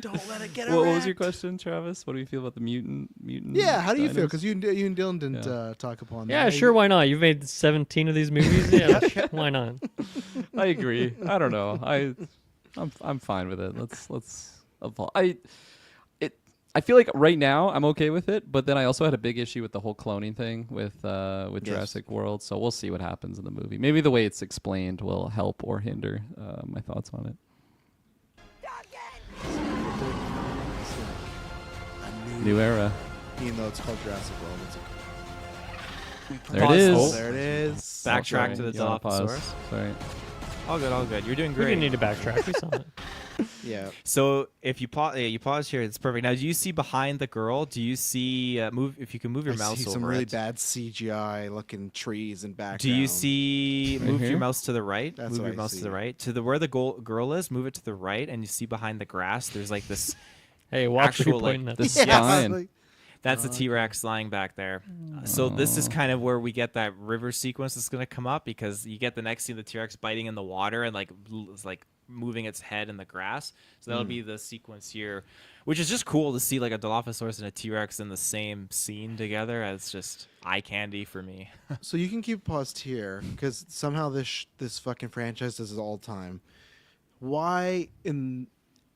Don't let it get
What was your question, Travis? What do you feel about the mutant?
Yeah, how do you feel?
dinos?
Because you and Dylan didn't
Yeah.
talk upon that.
Yeah, sure. Why not? You've made 17 of these movies. Yeah, why not?
I agree. I don't know. I'm fine with it. Let's evolve. I feel like right now I'm okay with it, but then I also had a big issue with the whole cloning thing with
Yes.
Jurassic World. So we'll see what happens in the movie. Maybe the way it's explained will help or hinder my thoughts on it. New era.
Even though it's called Jurassic World, it's
There it
Pause.
is.
Oh.
there it is.
Backtrack
Sorry,
to the
you wanna pause?
Dilophosaurus.
Sorry.
All good, all good. You're doing
We
great.
didn't need to backtrack. We saw it.
Yeah.
So if you pause here, it's perfect. Now, do you see behind the girl? Do you see move? If you can move your
I
mouse
see
over
some really
it.
bad CGI looking trees and background.
Do you see? Move
here?
your mouse to the right.
That's
move
what
your
I
mouse to
see.
the right to the where the girl is. Move it to the right, and you see behind the grass. There's like this.
Hey, watch
Actual,
what
like,
you're pointing at.
this-
Yeah,
Spine.
like-
That's the T-Rex lying back there. So this is kind of where we get that river sequence that's going to come up because you get the next scene, the T-Rex biting in the water and like it's like moving its head in the grass. So that'll be the sequence here, which is just cool to see like a Dilophosaurus and a T-Rex in the same scene together. It's just eye candy for me.
So you can keep paused here because somehow this fucking franchise does it all the time. Why in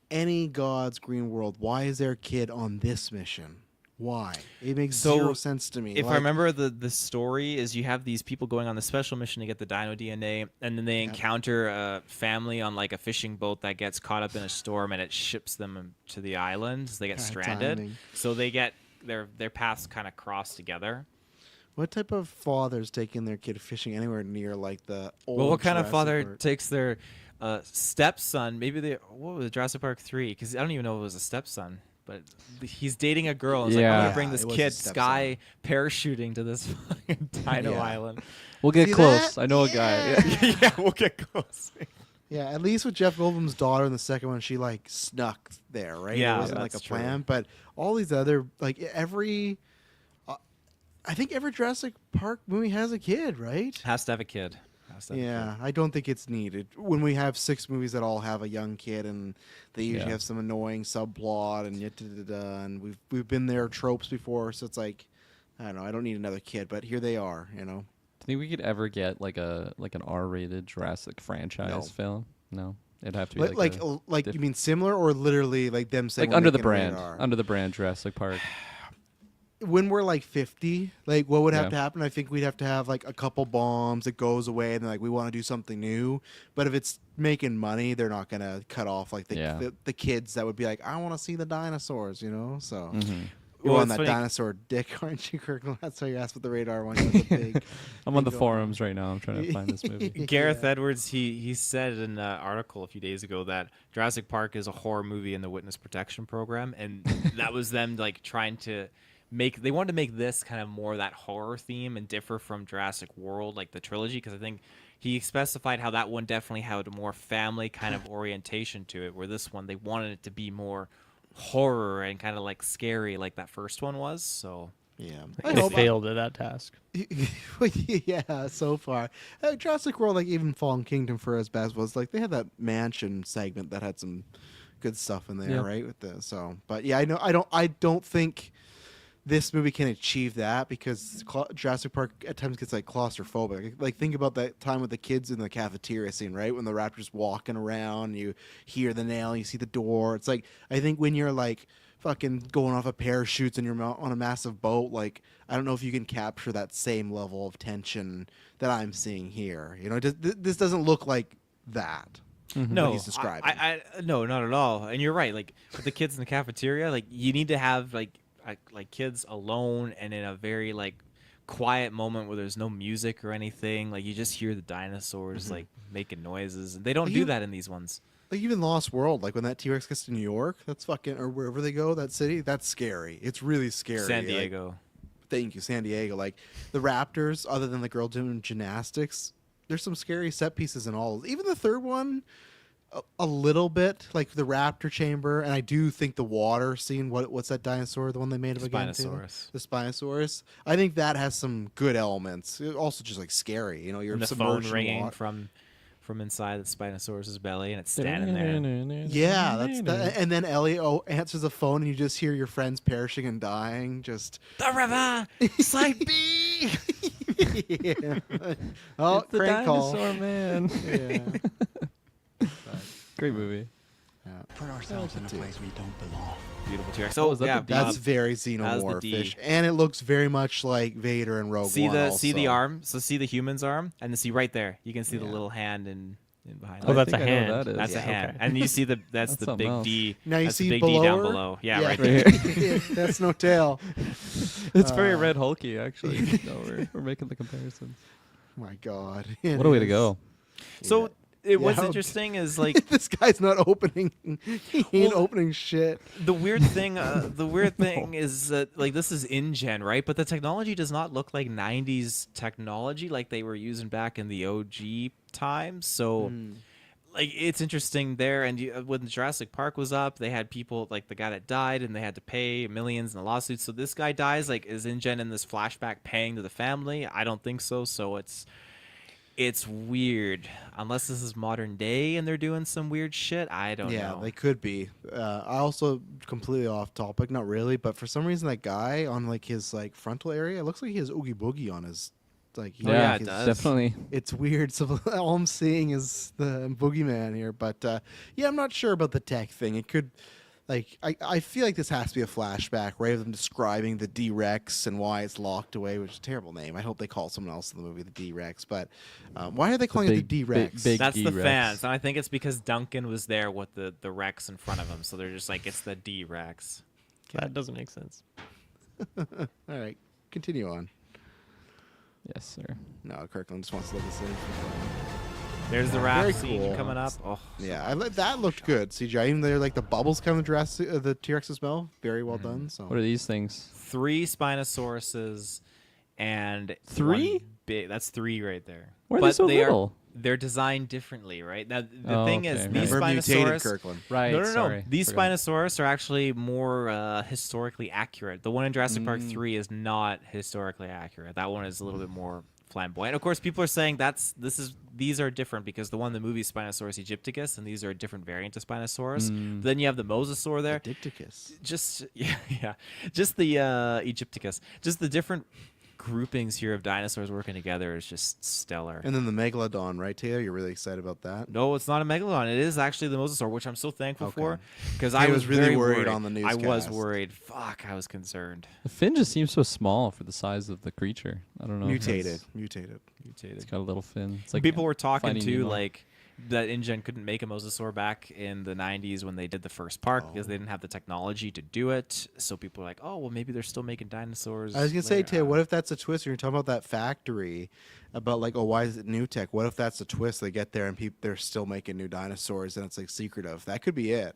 any God's green world? Why is there a kid on this mission? Why? It makes zero sense to me.
If I remember the story is you have these people going on the special mission to get the dino DNA, and then they encounter a family on like a fishing boat that gets caught up in a storm, and it ships them to the island. So they get stranded.
Timing.
So they get their paths kind of cross together.
What type of father's taking their kid fishing anywhere near like the old?
Well, what kind of
Jurassic
father
Park?
takes their stepson? Maybe what was it, Jurassic Park 3? Because I don't even know if it was a stepson. But he's dating a girl. And it's like, I'm
Yeah.
gonna bring this
It was a
kid
stepson.
sky parachuting to this fucking dino
Yeah.
island.
We'll get
See
close.
that?
I know a guy. Yeah.
Yeah, we'll get close.
Yeah, at least with Jeff Goldblum's daughter in the second one, she like snuck there, right?
Yeah,
it wasn't like a
that's true.
plan. But all these other like I think every Jurassic Park movie has a kid, right?
Has to have a kid. Has to have a
Yeah, I don't think it's needed. When we have 6 movies that all have a young kid and they usually
Yeah.
have some annoying subplot and and we've been there tropes before, so it's like I don't know, I don't need another kid, but here they are, you know.
Do you think we could ever get like an R-rated Jurassic franchise
No.
film? No, it'd have to be
Like
diff-
you mean similar or literally like them saying
like
we're
under the
making a
brand,
rated R?
under the brand Jurassic Park.
When we're like 50, like what would have
Yeah.
to happen? I think we'd have to have like a couple bombs. It goes away, and then like we want to do something new. But if it's making money, they're not gonna cut off like the kids that would be like, I want to see the dinosaurs, you know. So you're
Well,
on
it's
that
funny-
dinosaur dick, aren't you, Kirk? That's why you asked what the radar one. That's a big.
I'm on the
big
forums right now. I'm trying to find this movie.
Gareth Edwards, he said in an article a few days ago that Jurassic Park is a horror movie in the witness protection program, and that was them like trying to they wanted to make this kind of more that horror theme and differ from Jurassic World, like the trilogy, because I think he specified how that one definitely had a more family kind of orientation to it, where this one they wanted it to be more horror and kind of like scary like that first one was. So
Yeah,
They failed at that task.
yeah, so far. Jurassic World, like even Fallen Kingdom for as bad as was, like they had that mansion segment that had some good stuff in there,
Yeah.
right? With the but yeah, I don't think this movie can achieve that because Jurassic Park at times gets like claustrophobic. Like think about that time with the kids in the cafeteria scene, right? When the raptor's walking around, you hear the nail, you see the door. It's like I think when you're like fucking going off of parachutes and you're on a massive boat, like I don't know if you can capture that same level of tension that I'm seeing here. You know, this doesn't look like that.
no,
he's describing.
I no, not at all. And you're right. Like with the kids in the cafeteria, like you need to have like kids alone and in a very like quiet moment where there's no music or anything. Like you just hear the dinosaurs like making noises, and they don't do that in these ones.
Like even Lost World, like when that T-Rex gets to New York, that's fucking, or wherever they go, that city, that's scary. It's really scary.
San
Like,
Diego.
thank you, San Diego. Like the Raptors, other than the girl doing gymnastics, there's some scary set pieces in all. Even the third one, a little bit, like the Raptor chamber, and I do think the water scene. What's that dinosaur? The one they made of again? Taylor?
Spinosaurus.
The Spinosaurus. I think that has some good elements. It also just like scary. You know, you're
And the
submerged
phone
in
ringing
water.
from inside the Spinosaurus's belly, and it's standing there.
Yeah, that's that. And then Ellie answers the phone, and you just hear your friends perishing and dying. Just
The river, Slide B.
yeah. Oh,
It's the
crank call.
dinosaur man.
Yeah.
Great movie.
Put ourselves in a place we don't belong.
Beautiful T-Rex.
Oh,
Oh,
is that
yeah,
the D?
That's very xenomorphish, and it looks very much like Vader and Rogue
see
One.
the
also.
arm. So see the human's arm, and then see right there. You can see the
Yeah.
little hand in behind.
Oh,
it.
that's
think
a
I know what
hand.
that is.
That's
Yeah,
a hand,
okay.
and you see that's
That's
the
something
big
else.
D.
Now you
that's
see
the big D down
her?
below. Yeah, right
there.
there.
That's no tail.
It's very red hulky, actually. No, we're making the comparisons.
My God.
What a way to go.
So what's
Yeah.
interesting is like
This guy's not opening. He ain't opening shit.
the weird thing. The weird thing is that like this is InGen, right? But the technology does not look like '90s technology like they were using back in the OG times. So. Like it's interesting there, and when Jurassic Park was up, they had people like the guy that died, and they had to pay millions in the lawsuit. So this guy dies. Like, is InGen in this flashback paying to the family? I don't think so. So it's It's weird. Unless this is modern day and they're doing some weird shit, I don't know.
Yeah, they could be. I also completely off topic, not really, but for some reason that guy on like his like frontal area, it looks like he has Oogie Boogie on his like.
yeah, it
his-
does.
definitely.
It's weird. So all I'm seeing is the boogeyman here, but yeah, I'm not sure about the tech thing. It could. Like I feel like this has to be a flashback, right? Of them describing the D-Rex and why it's locked away, which is a terrible name. I hope they call someone else in the movie the D-Rex. But why are they calling it the D-Rex?
big
That's the
D-Rex.
fans, and I think it's because Duncan was there with the Rex in front of him, so they're just like, it's the D-Rex.
That doesn't make sense.
All right, continue on.
Yes, sir.
No, Kirkland just wants to look at this.
There's the
Very
raft scene
cool.
coming up. Oh,
Yeah, that looked good. CGI, even there, like the bubbles coming of the T-Rex as well. Very well done. So
What are these things?
3 Spinosauruses and
3?
one big. That's 3 right there.
Why are they so little?
They're designed differently, right? Now the
Oh,
thing is,
okay,
these
We're mutated,
Spinosaurus.
Kirkland.
Right.
No.
Sorry.
These
Forgot.
Spinosaurus are actually more historically accurate. The one in Jurassic Park 3 is not historically accurate. That one is a little bit more flamboyant. Of course, people are saying these are different because the one in the movie is Spinosaurus aegypticus, and these are a different variant of Spinosaurus. Then you have the Mosasaur there.
Dicticus.
Just just the aegypticus. Just the different groupings here of dinosaurs working together is just stellar.
And then the Megalodon, right, Taylor? You're really excited about that?
No, it's not a megalodon. It is actually the mosasaur, which I'm so thankful
Okay.
for because
I
I
was really
very
worried on the
I was
newscast.
worried. Fuck, I was concerned.
The fin just seems so small for the size of the creature. I don't know. if
Mutated.
It's
Mutated.
got a little fin. It's like
People were talking
Finding
too,
Nemo.
like that InGen couldn't make a mosasaur back in the 90s when they did the first park because they didn't have the technology to do it. So people were like, oh, well, maybe they're still making dinosaurs.
I was gonna say,
later.
Taylor, what if that's a twist? You're talking about that factory, about like, oh, why is it new tech? What if that's a twist? They get there and they're still making new dinosaurs, and it's like secretive. That could be it.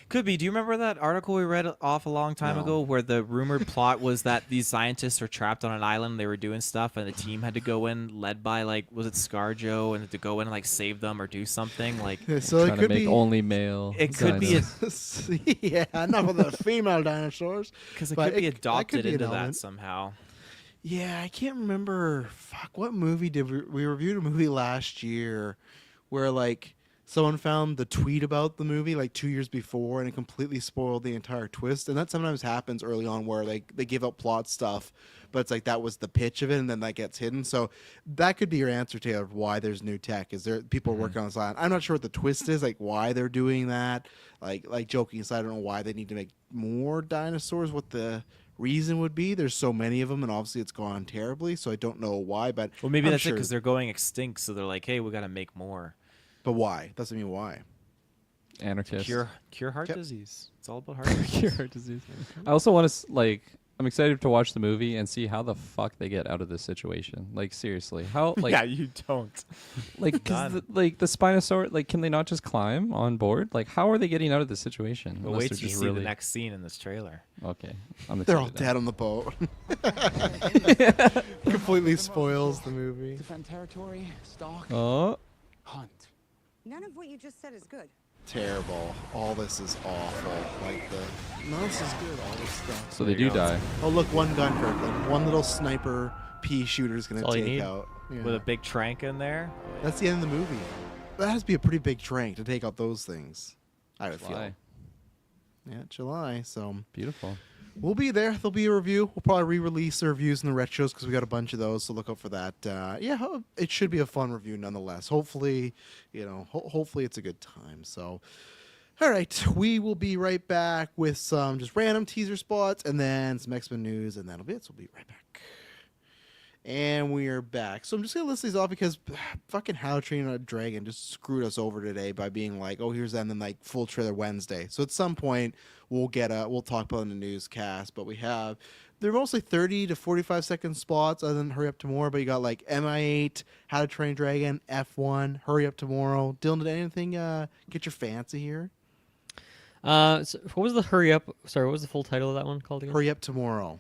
Could be. Do you remember that article we read off a long time
No.
ago where the rumored plot was that these scientists are trapped on an island, they were doing stuff, and the team had to go in, led by, like, was it ScarJo, and to go in and, like, save them or do something? Like,
So it
trying to
could
make
be.
only male.
it could be
dinos.
yeah, enough of the female dinosaurs.
because it
But
could be
that could
adopted
be an
into
element.
that somehow.
Yeah, I can't remember. Fuck, what movie did we reviewed a movie last year where like someone found the tweet about the movie like 2 years before and it completely spoiled the entire twist. And that sometimes happens early on where they give out plot stuff, but it's like that was the pitch of it and then that gets hidden. So that could be your answer, Taylor, of why there's new tech. Is there people working on this line? I'm not sure what the twist is, like why they're doing that. Like joking aside, I don't know why they need to make more dinosaurs, what the reason would be. There's so many of them and obviously it's gone terribly, so I don't know why, but
Well, maybe
I'm
that's it
sure.
because they're going extinct, so they're like, hey, we got to make more.
But why? Doesn't mean why.
Anarchist.
Cure heart
Yep.
disease. It's all about heart disease.
Cure heart disease. I also want to like. I'm excited to watch the movie and see how the fuck they get out of this situation. Like seriously, how like
yeah, you don't.
like 'cause
None.
the Spinosaur, like, can they not just climb on board? Like, how are they getting out of this situation?
But
Unless
wait
they're
till you
just
see
really
the next scene in this trailer.
okay. I'm
They're all
excited
dead on the boat. Completely spoils the movie.
Defend territory, stalk,
now. Oh,
hunt.
None of what you just said is good.
Terrible. All this is awful. Like no, this is good. All this stuff.
so they
There you
do
go.
die.
Oh, look, one gun, Kirkland. One little sniper pea shooter's gonna
That's all you
take
need.
out. Yeah.
With a big trank in there.
That's the end of the movie. That has to be a pretty big trank to take out those things. I would feel.
July.
Yeah, July. So
Beautiful.
we'll be there. There'll be a review. We'll probably re-release the reviews and the retros because we got a bunch of those. So look out for that. It should be a fun review nonetheless. Hopefully, hopefully it's a good time. So, all right, we will be right back with some just random teaser spots and then some X-Men news, and that'll be it. So we'll be right back. And we are back. So I'm just gonna list these off because fucking How to Train a Dragon just screwed us over today by being like, oh, here's that, and then like full trailer Wednesday. So at some point we'll talk about it in the newscast, but they're mostly 30 to 45 second spots other than Hurry Up Tomorrow, but you got like MI8, How to Train a Dragon, F1, Hurry Up Tomorrow. Dylan, did anything get your fancy here?
So what was the hurry up? Sorry, what was the full title of that one called again?
Hurry Up Tomorrow.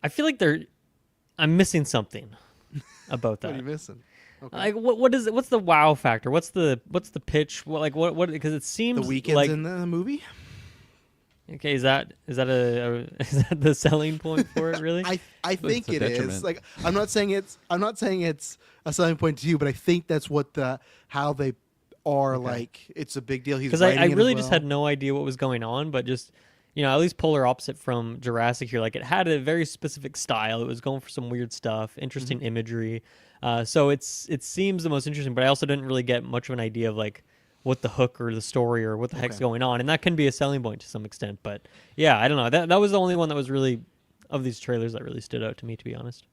I feel like I'm missing something about
What are
that.
you missing? Okay.
Like what is it? What's the wow factor? What's the pitch? What because it seems
The Weeknd's
like
in the movie?
Okay, is that is that the selling point for it? Really?
I think
a
it is.
detriment.
Like I'm not saying it's a selling point to you, but I think that's what how they are like. It's a big deal. He's
Because
writing
I
it as
really just
well.
had no idea what was going on, but just at least polar opposite from Jurassic here. Like it had a very specific style. It was going for some weird stuff, interesting imagery. So it seems the most interesting, but I also didn't really get much of an idea of like what the hook or the story or what the heck's going on, and that can be a selling point to some extent. But yeah, I don't know. That was the only one that was really of these trailers that really stood out to me, to be honest.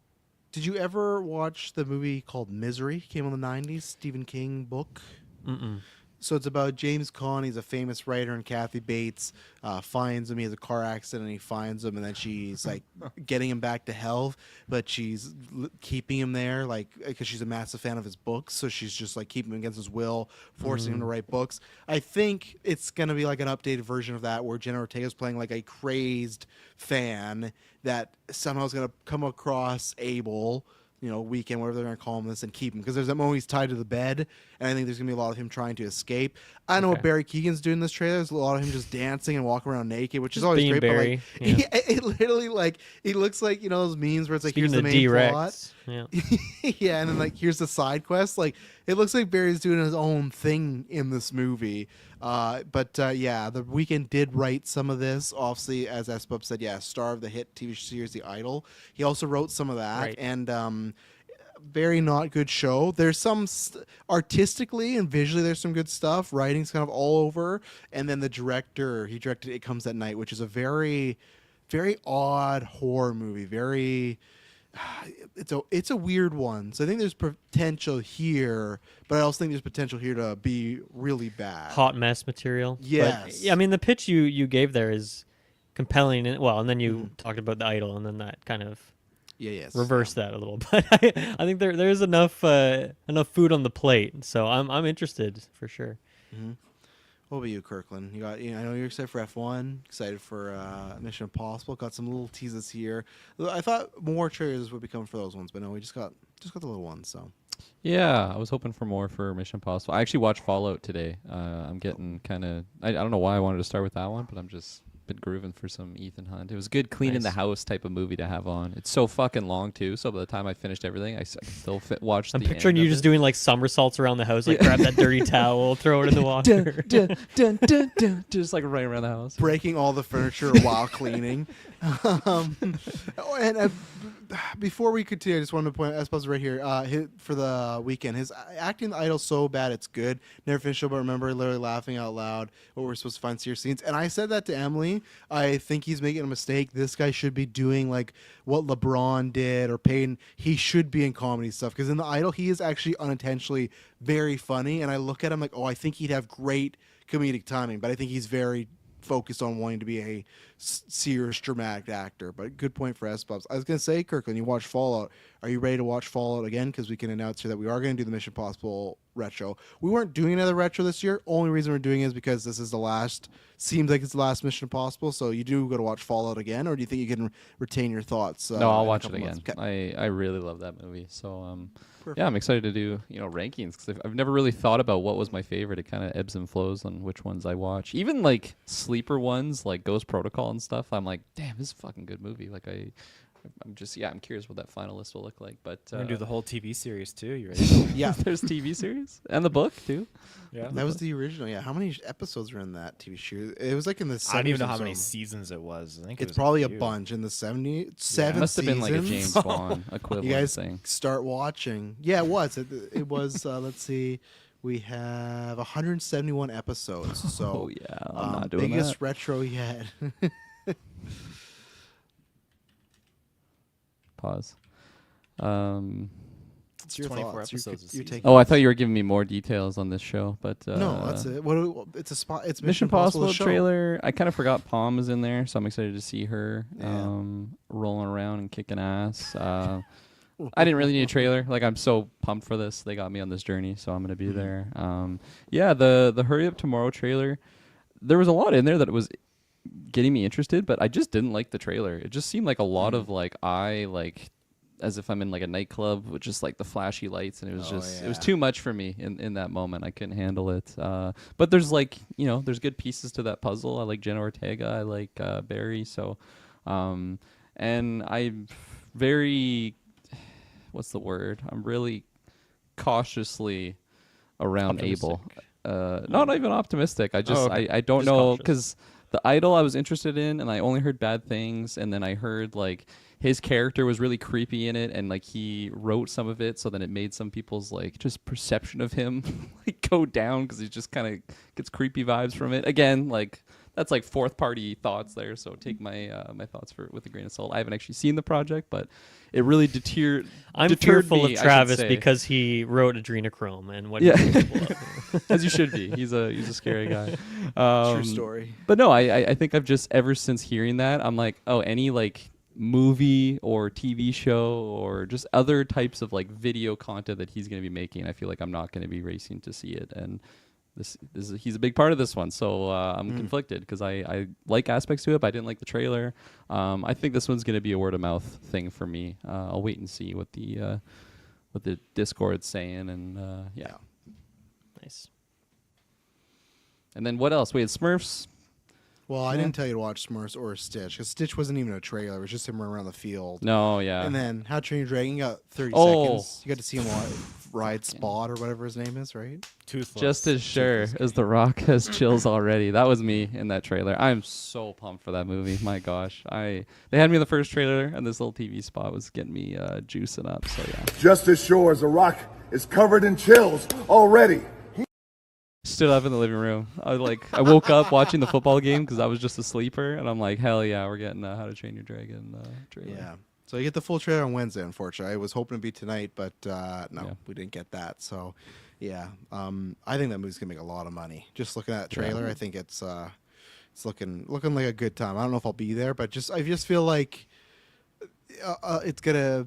Did you ever watch the movie called Misery? Came in the '90s, Stephen King book.
Mm-mm.
So it's about James Caan. He's a famous writer, and Kathy Bates finds him. He has a car accident, and he finds him, and then she's like getting him back to health, but she's keeping him there, like because she's a massive fan of his books. So she's just like keeping him against his will, forcing him to write books. I think it's gonna be like an updated version of that, where Jenna Ortega's playing like a crazed fan that somehow is gonna come across Abel. Weekend, whatever they're going to call him this, and keep him. Because there's that moment he's tied to the bed, and I think there's going to be a lot of him trying to escape. I don't know what Barry Keegan's doing in this trailer. There's a lot of him just dancing and walking around naked, which is always
being
great.
Barry,
but like, it literally, like, he looks like, those memes where it's like, here's
Speaking
the
of
main
D-Rex,
plot.
yeah.
Yeah, and then, like, here's the side quest. Like, it looks like Barry's doing his own thing in this movie. But the Weeknd did write some of this. Obviously, as Espub said, star of the hit TV series The Idol. He also wrote some of that.
Right.
And very not good show. There's some artistically and visually there's some good stuff. Writing's kind of all over. And then the director, he directed It Comes at Night, which is a very, very odd horror movie. Very... It's a weird one. So I think there's potential here, but I also think there's potential here to be really bad.
Hot mess material.
Yes.
But, yeah, I mean, the pitch you gave there is compelling. And then you talked about the Idol, and then that kind of reverse that a little. But I think there's enough food on the plate, so I'm interested for sure.
Mm-hmm. What about you, Kirkland? I know you're excited for F1, excited for Mission Impossible. Got some little teases here. I thought more trailers would be coming for those ones, but no, we just got the little ones. So
Yeah, I was hoping for more for Mission Impossible. I actually watched Fallout today. I'm getting kind of... I don't know why I wanted to start with that one, but I'm just been grooving for some Ethan Hunt. It was good cleaning the house type of movie to have on. It's so fucking long, too, so by the time I finished everything, I still watched
I'm
the
picturing
end
you
of
just
it.
doing like somersaults around the house, like grab that dirty towel, throw it in the water.
Dun, dun, dun, dun, just like running around the house.
breaking all the furniture while cleaning. Before we continue, I just wanted to point out, Espos right here, for the Weekend, his acting in The Idol so bad it's good. Never finished it, but remember literally laughing out loud what we're supposed to find serious scenes. And I said that to Emily. I think he's making a mistake. This guy should be doing like what LeBron did or Peyton. He should be in comedy stuff, because in The Idol he is actually unintentionally very funny. And I look at him like, I think he'd have great comedic timing, but I think he's very focused on wanting to be a serious dramatic actor. But good point for S-Bubs. I was going to say, Kirkland, you watched Fallout. Are you ready to watch Fallout again? Because we can announce here that we are going to do the Mission Impossible retro. We weren't doing another retro this year. Only reason we're doing it is because this is the last, seems like it's the last Mission Impossible. So you do go to watch Fallout again, or do you think you can retain your thoughts?
No, I'll
in a
watch it
couple
again.
months? Okay.
I really love that movie. So
Perfect.
yeah, I'm excited to do rankings, because I've never really thought about what was my favorite. It kind of ebbs and flows on which ones I watch. Even like sleeper ones like Ghost Protocol and stuff. I'm like, damn, this is a fucking good movie. Like I'm just I'm curious what that final list will look like. But
We're gonna do the whole TV series too. You ready?
Yeah.
there's TV series and the book too.
Yeah.
That was the original. Yeah. How many episodes were in that TV show? It was like in the 70s.
I don't even know how
or
many
something.
seasons it was. I think it
It's
was
probably a
few.
bunch in the 70s.
It
Seven
must have been like a
seasons.
James Bond equivalent
You guys
thing.
start watching. Yeah, it was. It was. Let's see. We have 171 episodes. So
Oh yeah, I'm not doing
biggest
that.
retro yet.
Pause.
It's your
24
thoughts.
episodes a
You
season.
take.
Oh, I thought you were giving me more details on this show, but
No, that's it. It's a spot. It's
Mission
Impossible
Impossible
show.
trailer. I kind of forgot Palm is in there, so I'm excited to see her
Yeah.
rolling around and kicking ass. I didn't really need a trailer. Like, I'm so pumped for this. They got me on this journey, so I'm gonna be there. Yeah, the Hurry Up Tomorrow trailer. There was a lot in there that was getting me interested, but I just didn't like the trailer. It just seemed like a lot of as if I'm in like a nightclub with just like the flashy lights, and it was it was
yeah.
too much for me in that moment. I couldn't handle it. But there's like, there's good pieces to that puzzle. I like Jenna Ortega. I like Barry. So, and I'm very, what's the word? I'm really cautiously around Abel. No, not even optimistic. I just I don't
Just
know,
cautious.
because the Idol I was interested in, and I only heard bad things, and then I heard like his character was really creepy in it, and like he wrote some of it, so then it made some people's like just perception of him like go down, because he just kind of gets creepy vibes from it. Again, like that's like fourth party thoughts there, so take my my thoughts with a grain of salt. I haven't actually seen the project, but it really
I'm
deterred
fearful
me,
of
I should
Travis
say.
because he wrote Adrenochrome and what
Yeah.
he did people up.
As you should be. He's a scary guy.
True story.
But no, I think I've just, ever since hearing that, I'm like, oh, any like movie or TV show or just other types of like video content that he's going to be making, I feel like I'm not going to be racing to see it. And this is, he's a big part of this one, so I'm conflicted, because I like aspects to it, but I didn't like the trailer. I think this one's going to be a word of mouth thing for me. I'll wait and see what the Discord's saying, and yeah.
Nice.
And then what else? We had Smurfs.
Well, I didn't tell you to watch Smurfs or Stitch, because Stitch wasn't even a trailer. It was just him running around the field.
No, yeah.
And then How to Train Your Dragon, you got 30
Oh.
seconds. You got to see him ride Spot or whatever his name is, right?
Toothless.
Just as sure as The Rock has chills already. That was me in that trailer. I'm so pumped for that movie. My gosh. They had me in the first trailer, and this little TV spot was getting me juicing up. So yeah.
Just as sure as The Rock is covered in chills already.
Stood up in the living room. I woke up watching the football game because I was just a sleeper, and I'm like, hell yeah, we're getting How to Train Your Dragon trailer.
Yeah. So you get the full trailer on Wednesday, unfortunately. I was hoping to be tonight, but no,
Yeah.
we didn't get that. So, yeah. I think that movie's going to make a lot of money. Just looking at that trailer, I think it's looking like a good time. I don't know if I'll be there, but I just feel like it's going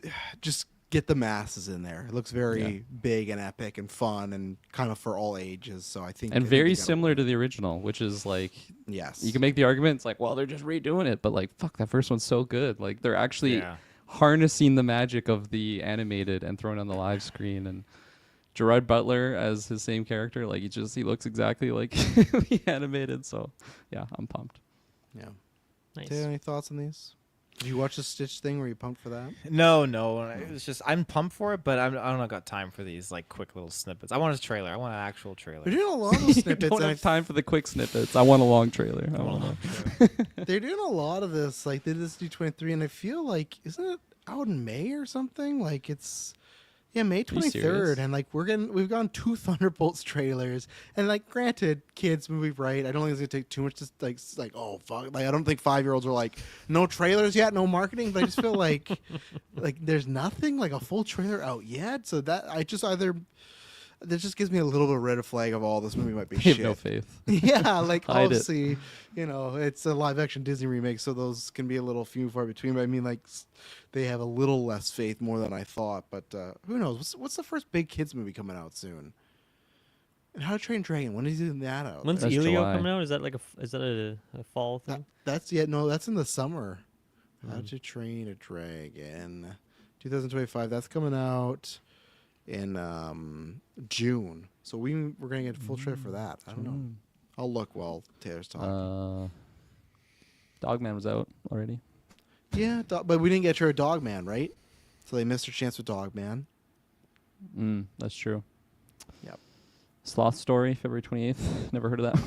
to just get the masses in there. It looks very big and epic and fun and kind of for all ages. So I think,
And very similar to the original, which is like,
yes,
you can make the argument, it's like, well, they're just redoing it, but like, fuck, that first one's so good. Like, they're actually harnessing the magic of the animated and throwing it on the live screen. And Gerard Butler as his same character, like, he looks exactly like the animated. So yeah, I'm pumped.
Yeah.
Nice.
Do you have any thoughts on these? Did you watch the Stitch thing? Were you pumped for that?
No. It was just, I'm pumped for it, but I don't got time for these like quick little snippets. I want a trailer. I want an actual trailer.
They're doing a lot of those
I
snippets.
don't
and
have time for the quick snippets. I want a long trailer.
They're doing a lot of this. Like they did this D23, and I feel like, isn't it out in May or something? Like it's May 23rd, and like we've gone 2 Thunderbolts trailers, and like granted, kids movie, right? I don't think it's gonna take too much to like oh fuck, like I don't think 5-year-olds are like no trailers yet, no marketing, but I just feel like like there's nothing like a full trailer out yet, so that just gives me a little bit of red flag of all this movie might be
I
shit.
have no faith.
Yeah, like
Hide it.
obviously, it's a live action Disney remake, so those can be a little few far between. But I mean, like, they have a little less faith more than I thought. But who knows? What's the first big kids movie coming out soon? And How to Train Dragon? When is that out?
When's
That's
Elio
July.
coming out? Is that like a fall thing?
That's in the summer. How to Train a Dragon, 2025. That's coming out in June. So we're gonna get a full trailer for that. I don't know. I'll look while Taylor's talking.
Dogman was out already.
Yeah, but we didn't get your Dogman, right? So they missed their chance with Dogman.
That's true.
Yep.
Sloth Story, February 28th. Never heard of that.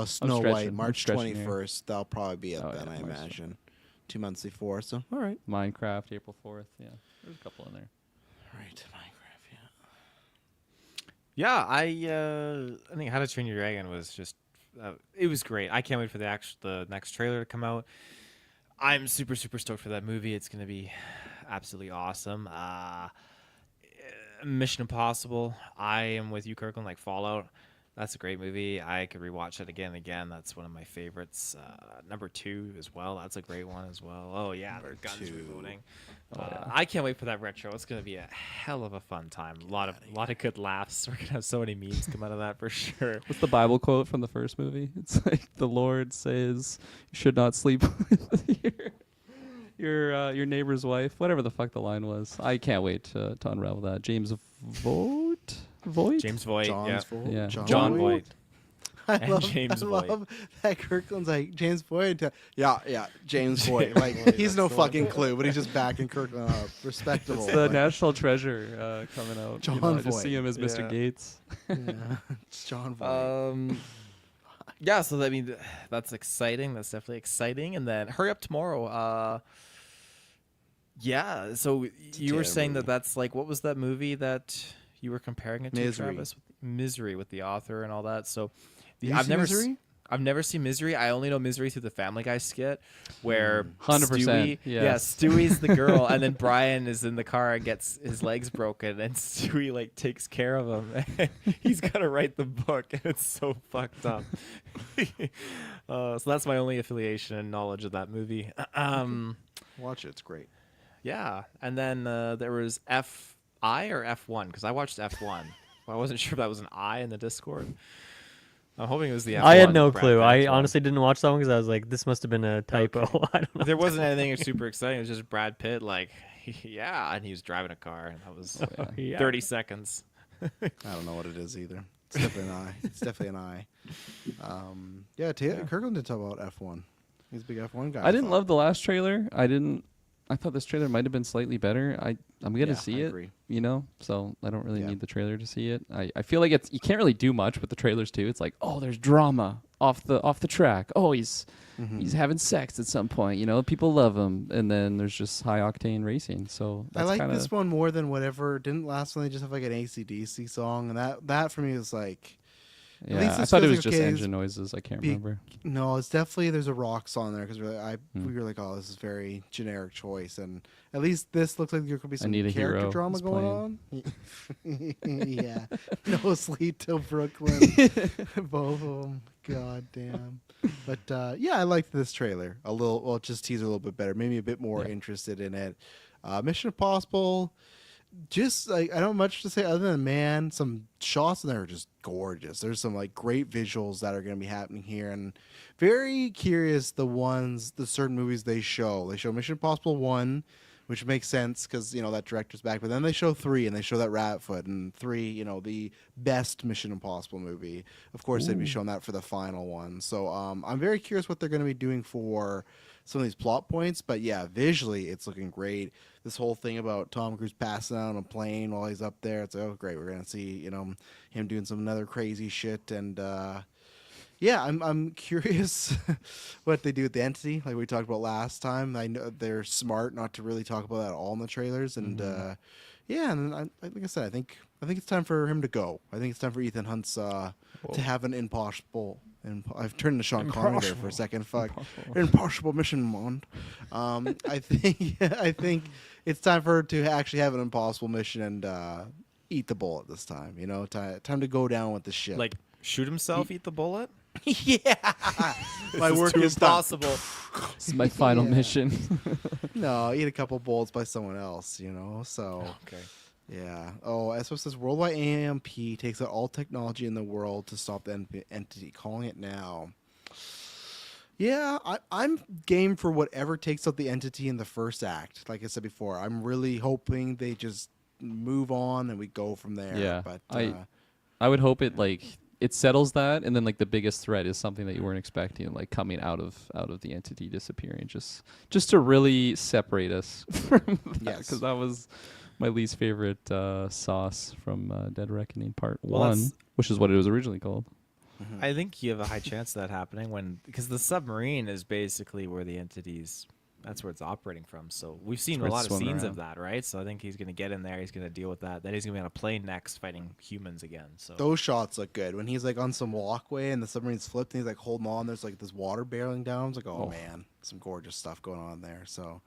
Snow
stretching.
White,
I'm
March
stretching here.
21st. That'll probably be it
Oh,
then,
yeah,
I
March
imagine. 2 months before. So, all right.
Minecraft, April 4th. Yeah, there's a couple in there.
All right, Minecraft,
Yeah, I think How to Train Your Dragon was just it was great. I can't wait for the next trailer to come out. I'm super stoked for that movie. It's gonna be absolutely awesome. Mission Impossible. I am with you, Kirkland. Like Fallout. That's a great movie. I could rewatch it again and again. That's one of my favorites. Number 2 as well. That's a great one as well. Oh yeah, their guns rebooting. I can't wait for that retro. It's gonna be a hell of a fun time. A lot of good laughs. We're gonna have so many memes come out of that for sure.
What's the Bible quote from the first movie? It's like, the Lord says you should not sleep with your your neighbor's wife, whatever the fuck the line was. I can't wait to unravel that. James Voight?
James Voight.
John's
Yeah.
Voight.
Yeah.
John Voight.
I
And
love,
James
I
Voight.
love that Kirkland's like James Voight. Yeah, James Voight. Like he's no fucking clue, but he's just backing Kirkland up. Respectable.
It's the
Like,
national treasure coming out.
John
I just
Voight.
see him as Mr.
Yeah.
Gates.
yeah, it's John Voight.
Yeah, so I mean, that's exciting. That's definitely exciting. And then Hurry Up Tomorrow. Yeah, so you were saying
movie.
that's like, what was that movie that you were comparing it to,
Misery.
Travis? Misery with the author and all that. So
You
I've
see
never
Misery?
I've never seen Misery. I only know Misery through the Family Guy skit where
100%,
Stewie,
yes.
Stewie's the girl, and then Brian is in the car and gets his legs broken, and Stewie like takes care of him. He's gotta write the book, and it's so fucked up. So that's my only affiliation and knowledge of that movie.
Watch it. It's great.
Yeah, and then there was F.I. or F1 because I watched F1. I wasn't sure if that was an I in the Discord. I'm hoping it was the F1.
I had no
Brad
clue.
Pitt
I
one.
honestly didn't watch that one because I was like, this must have been a typo. I don't know.
There wasn't anything super exciting. It was just Brad Pitt, like, yeah, and he was driving a car, and that was
Yeah.
30 seconds.
I don't know what it is either. It's definitely an I. It's definitely an I. Yeah, Kirkland did talk about F1. He's a big F1 guy.
I didn't love the last trailer. I thought this trailer might have been slightly better. I'm gonna
Yeah,
see
I
it,
agree.
you know, so I don't really
Yeah.
need the trailer to see it. I feel like you can't really do much with the trailers too. It's like, oh, there's drama off the track. Oh, he's having sex at some point. You know, people love him, and then there's just high octane racing. So
I
that's
like
kinda,
this one more than whatever. Didn't last one they just have like an AC/DC song, and that for me is like.
Yeah,
least
I
this
thought it
feels
was
like,
just
okay,
engine noises. I can't remember.
No, it's definitely there's a rock song there because we were like, oh, this is very generic choice, and at least this looks like there could be some
Need a
character
Hero
drama
is
going on. Yeah, no sleep till Brooklyn, both of them. God damn. But yeah, I liked this trailer a little. Well, just teaser a little bit better. Made me a bit more interested in it. Mission Impossible. Just like I don't have much to say other than man, some shots in there are just gorgeous. There's some like great visuals that are going to be happening here, and very curious the certain movies they show. They show Mission Impossible 1, which makes sense because you know that director's back. But then they show 3, and they show that rat foot, and 3, you know, the best Mission Impossible movie. Of course, they'd be showing that for the final one. So I'm very curious what they're going to be doing for some of these plot points. But yeah, visually it's looking great. This whole thing about Tom Cruise passing out on a plane while he's up there, it's like, oh great, we're gonna see, you know, him doing some other crazy shit. And yeah, I'm curious what they do with the entity, like we talked about last time. I know they're smart not to really talk about that at all in the trailers. And yeah, and like I said, I think it's time for him to go. I think it's time for Ethan Hunt's to have an impossible. And I've turned to Sean Connery there for a second. Fuck, impossible mission, Mond. I think it's time for her to actually have an impossible mission and eat the bullet this time. You know, time to go down with the ship.
Like, shoot himself, eat the bullet?
yeah, my
This is
work
too
is done.
impossible.
This is my final mission.
No, eat a couple bullets by someone else. You know, so.
Okay.
Yeah. Oh, SO says worldwide AMP takes out all technology in the world to stop the entity. Calling it now. Yeah, I'm game for whatever takes out the entity in the first act. Like I said before, I'm really hoping they just move on and we go from there.
Yeah,
But
I would hope it settles that, and then like the biggest threat is something that you weren't expecting, like coming out of the entity disappearing, just to really separate us from that,
Yes.
because that was my least favorite sauce from Dead Reckoning Part
Well,
1, which is what it was originally called.
I think you have a high chance of that happening because the submarine is basically where the entities, that's where it's operating from. So we've seen a
where it's
lot of
swimming
scenes of
around.
that, right? So I think he's going to get in there. He's going to deal with that. Then he's going to be on a plane next fighting humans again. So
those shots look good. When he's like on some walkway and the submarine's flipped and he's like holding on, there's like this water barreling down. It's like, oh man, some gorgeous stuff going on there. So.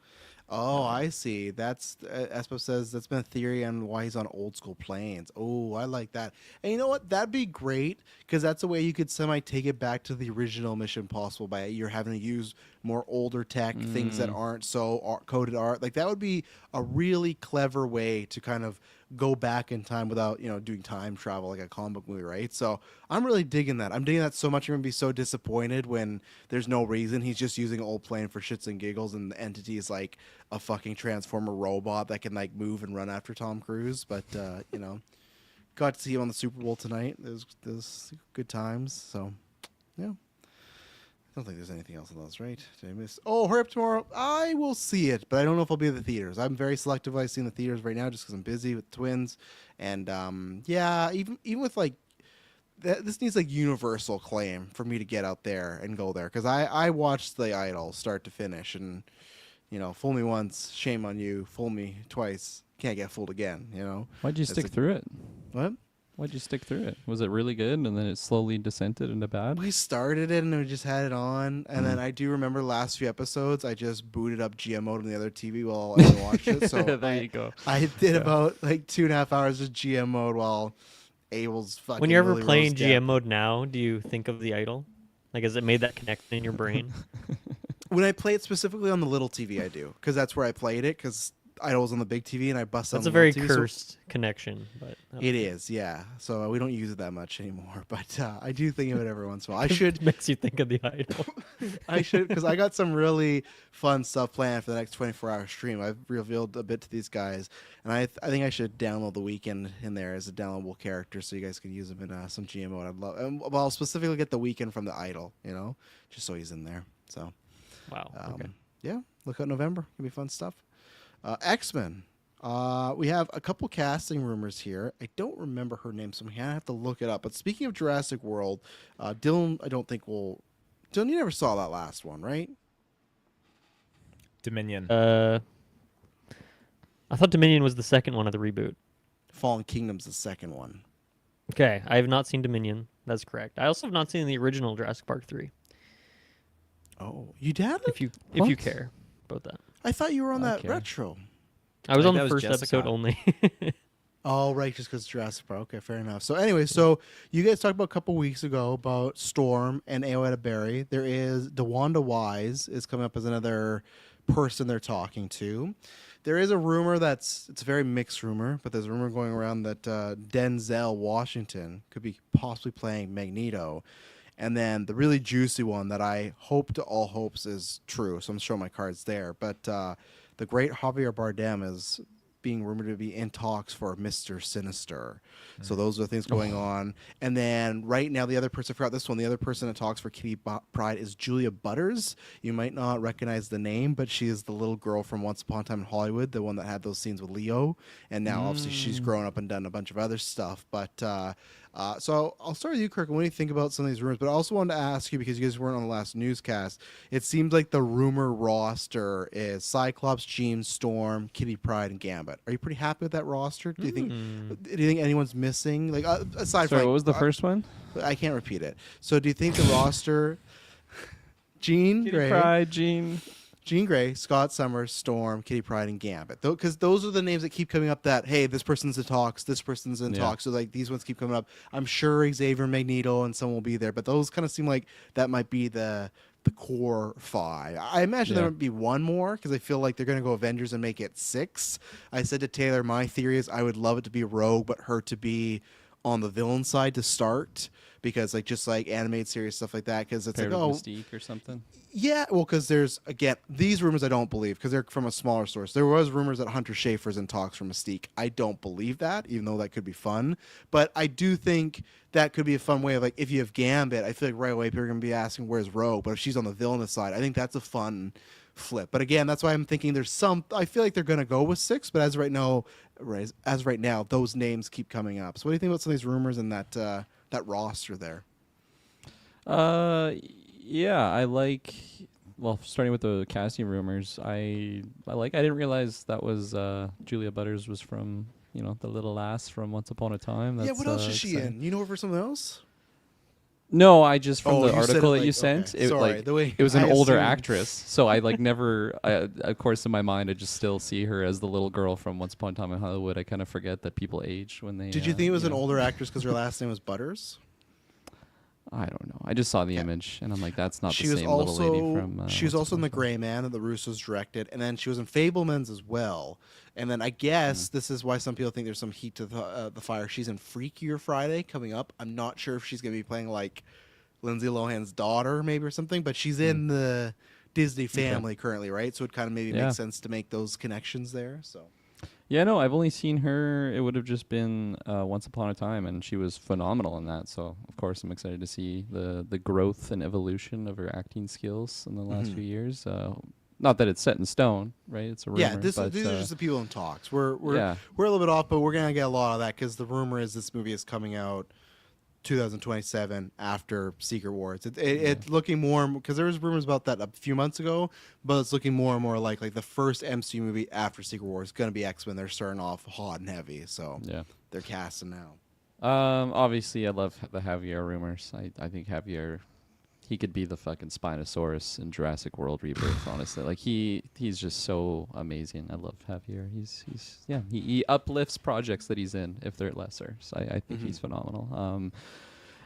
Oh, I see. That's Espo says that's been a theory on why he's on old school planes. Oh, I like that. And you know what? That'd be great because that's a way you could semi take it back to the original Mission Impossible by you're having to use more older tech, things that aren't so coded art. Like that would be a really clever way to kind of go back in time without, doing time travel like a comic book movie, right? So I'm really digging that. I'm digging that so much. I'm going to be so disappointed when there's no reason. He's just using an old plane for shits and giggles, and the entity is like a fucking Transformer robot that can like move and run after Tom Cruise. But, got to see him on the Super Bowl tonight. There's good times. So, yeah. I don't think there's anything else in those, right? Did I miss? Oh, Hurry Up Tomorrow. I will see it, but I don't know if I'll be at the theaters. I'm very selective. I see in the theaters right now just because I'm busy with twins, and even with like this needs like universal acclaim for me to get out there and go there because I watched The Idol start to finish, and fool me once, shame on you. Fool me twice, can't get fooled again.
Why'd you stick through it?
What?
Why'd you stick through it? Was it really good and then it slowly descended into bad?
We started it and we just had it on, and then I do remember last few episodes I just booted up GMO to the other TV while I watched it. So
there you go.
I did about like 2.5 hours of GM mode while Abel's fucking.
When you're ever
Lily
playing
Rose
GM
dead.
mode now, do you think of The Idol? Like, has it made that connection in your brain?
When I play it specifically on the little TV, I do, because that's where I played it. Because Idol's on the big TV, and I bust on
That's
the
a very
little TV, so
cursed connection, but
it is, yeah. So we don't use it that much anymore, but I do think of it every once in a while. I should.
It makes you think of The Idol.
I should, because I got some really fun stuff planned for the next 24-hour stream. I've revealed a bit to these guys, and I think I should download the Weekend in there as a downloadable character, so you guys can use him in some GMO. I'd love. Well, I'll specifically get the Weekend from the Idol, just so he's in there. So,
Wow. Okay.
yeah, look out November. It'll be fun stuff. X-Men. We have a couple casting rumors here. I don't remember her name, so I'm gonna have to look it up. But speaking of Jurassic World, Dylan, I don't think will. Dylan, you never saw that last one, right?
Dominion.
I thought Dominion was the second one of the reboot.
Fallen Kingdom's the second one.
Okay, I have not seen Dominion. That's correct. I also have not seen the original Jurassic Park 3.
Oh, you did?
If you
What?
care about that.
I thought you were on that
Okay.
retro.
I was
think
on the
that was
first episode
Jessica.
only.
Oh, right, just because Jurassic Park. Okay, fair enough. So anyway, so you guys talked about a couple weeks ago about Storm and Aoeda Berry. There is DeWanda Wise is coming up as another person they're talking to. There is a rumor it's a very mixed rumor, but there's a rumor going around that Denzel Washington could be possibly playing Magneto. And then the really juicy one that I hope to all hopes is true, so I'm showing my cards there. But the great Javier Bardem is being rumored to be in talks for Mr. Sinister. So those are things going on. And then right now, the other person, I forgot this one, the other person that talks for Kitty Pryde is Julia Butters. You might not recognize the name, but she is the little girl from Once Upon a Time in Hollywood, the one that had those scenes with Leo. And now, obviously, she's grown up and done a bunch of other stuff. But so I'll start with you, Kirk. What do you think about some of these rumors? But I also wanted to ask you, because you guys weren't on the last newscast, it seems like the rumor roster is Cyclops, Jean, Storm, Kitty Pryde, and Gambit. Are you pretty happy with that roster? Do you think anyone's missing? Like aside
Sorry,
from
what was the first one?
I can't repeat it. So do you think the roster Jean Grey,
Pride, Jean.
Jean Grey, Scott Summers, Storm, Kitty Pryde, and Gambit. Because those are the names that keep coming up that, hey, this person's in talks, this person's in talks. So, like, these ones keep coming up. I'm sure Xavier, Magneto, and some will be there. But those kind of seem like that might be the core 5. I imagine there might be one more, because I feel like they're going to go Avengers and make it 6. I said to Taylor, my theory is I would love it to be Rogue, but her to be on the villain side to start. Because, like, just like animated series, stuff like that. Because it's
Paired
like,
with Mystique or something.
Yeah, well, because there's, again, these rumors I don't believe because they're from a smaller source. There was rumors that Hunter Schafer's in talks for Mystique. I don't believe that, even though that could be fun. But I do think that could be a fun way of, like, if you have Gambit, I feel like right away people are going to be asking, where's Rogue? But if she's on the villainous side, I think that's a fun flip. But again, that's why I'm thinking there's some, I feel like they're going to go with 6, but as right now, those names keep coming up. So what do you think about some of these rumors and that roster there?
Yeah, I like. Well, starting with the casting rumors, I didn't realize that was Julia Butters was from the little lass from Once Upon a Time.
What else is she in? You know her for something else?
No, I just from the
you said
article
it
that you
like-
sent.
okay.
It
Sorry,
like
the way
it was an
I
older
assumed-
actress, so I like never. Of course, in my mind, I just still see her as the little girl from Once Upon a Time in Hollywood. I kind of forget that people age when they.
Did you think it was an older actress because her last name was Butters?
I don't know. I just saw the image, and I'm like, that's not
She
the
was
same
also
little lady from.
she was
what's it
also in the
called?
Gray Man that the Russos directed, and then she was in Fablemans as well. And then I guess this is why some people think there's some heat to the fire. She's in Freakier Friday coming up. I'm not sure if she's gonna be playing like Lindsay Lohan's daughter, maybe or something, but she's in the Disney family currently, right? So it kind of maybe
Yeah.
makes sense to make those connections there. So
Yeah, no, I've only seen her. It would have just been Once Upon a Time, and she was phenomenal in that. So, of course, I'm excited to see the growth and evolution of her acting skills in the last few years. Not that it's set in stone, right? It's a rumor.
yeah, these
but,
are just the people in talks. We're
Yeah.
we're a little bit off, but we're gonna get a lot of that because the rumor is this movie is coming out 2027 after Secret Wars. It's looking more because there was rumors about that a few months ago, but it's looking more and more like the first MCU movie after Secret Wars is going to be X-Men. They're starting off hot and heavy, so
Yeah.
they're casting now.
Obviously, I love the Javier rumors. I think Javier, he could be the fucking Spinosaurus in Jurassic World Rebirth. Honestly, like he's just so amazing. I love Javier. He uplifts projects that he's in if they're lesser. So I think he's phenomenal.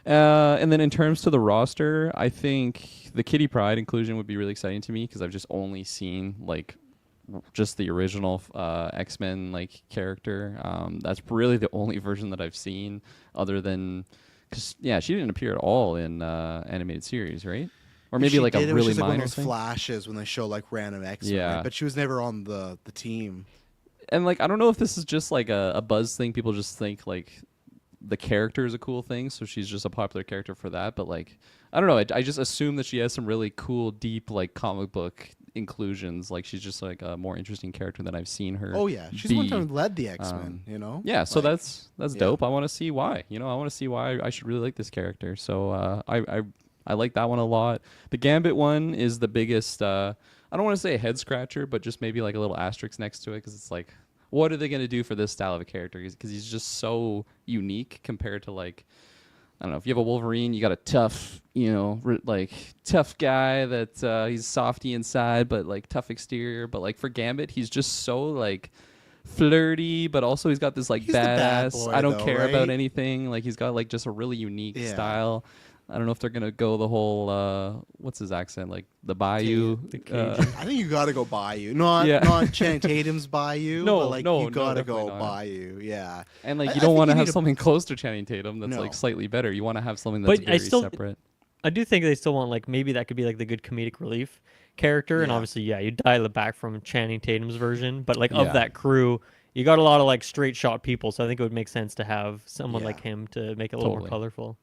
And then in terms to the roster, I think the Kitty Pryde inclusion would be really exciting to me because I've just only seen just the original X-Men character. That's really the only version that I've seen other than because she didn't appear at all in animated series, right? Or maybe
She
a
did, it was
really
just one of
minor
those
thing.
flashes when they show random X-Men,
Yeah.
right? But she was never on the team.
And I don't know if this is just a buzz thing. People just think the character is a cool thing, so she's just a popular character for that. But I don't know. I just assume that she has some really cool, deep comic book inclusions. She's just a more interesting character than I've seen her.
Oh yeah, she's
be.
one time led the X-Men.
Yeah, so that's
yeah.
dope. I want to see why. I want to see why I should really like this character. So I like that one a lot. The Gambit one is the biggest. I don't want to say a head scratcher, but just maybe a little asterisk next to it because it's what are they going to do for this style of a character? Because he's just so unique compared to I don't know, if you have a Wolverine, you got a tough, tough guy that he's softy inside, but tough exterior. But for Gambit, he's just so flirty, but also he's got this
He's the bad
badass.
boy,
I don't
though,
care
right?
about anything. He's got just a really unique style. I don't know if they're gonna go the whole what's his accent the Bayou.
I think you got to go Bayou, not Channing Tatum's Bayou.
No,
but
no,
you got to
definitely
go
not.
Bayou. Yeah,
And
I
you don't
think
want to
you
have
need
something close to Channing Tatum that's
No.
slightly better. You want to have something that's
But
very
I still,
separate.
I do think they still want maybe that could be the good comedic relief character, and
Yeah.
obviously you dial it back from Channing Tatum's version. But
Yeah.
of that crew, you got a lot of straight shot people, so I think it would make sense to have someone
Yeah.
like him to make it a little more
Totally.
colorful.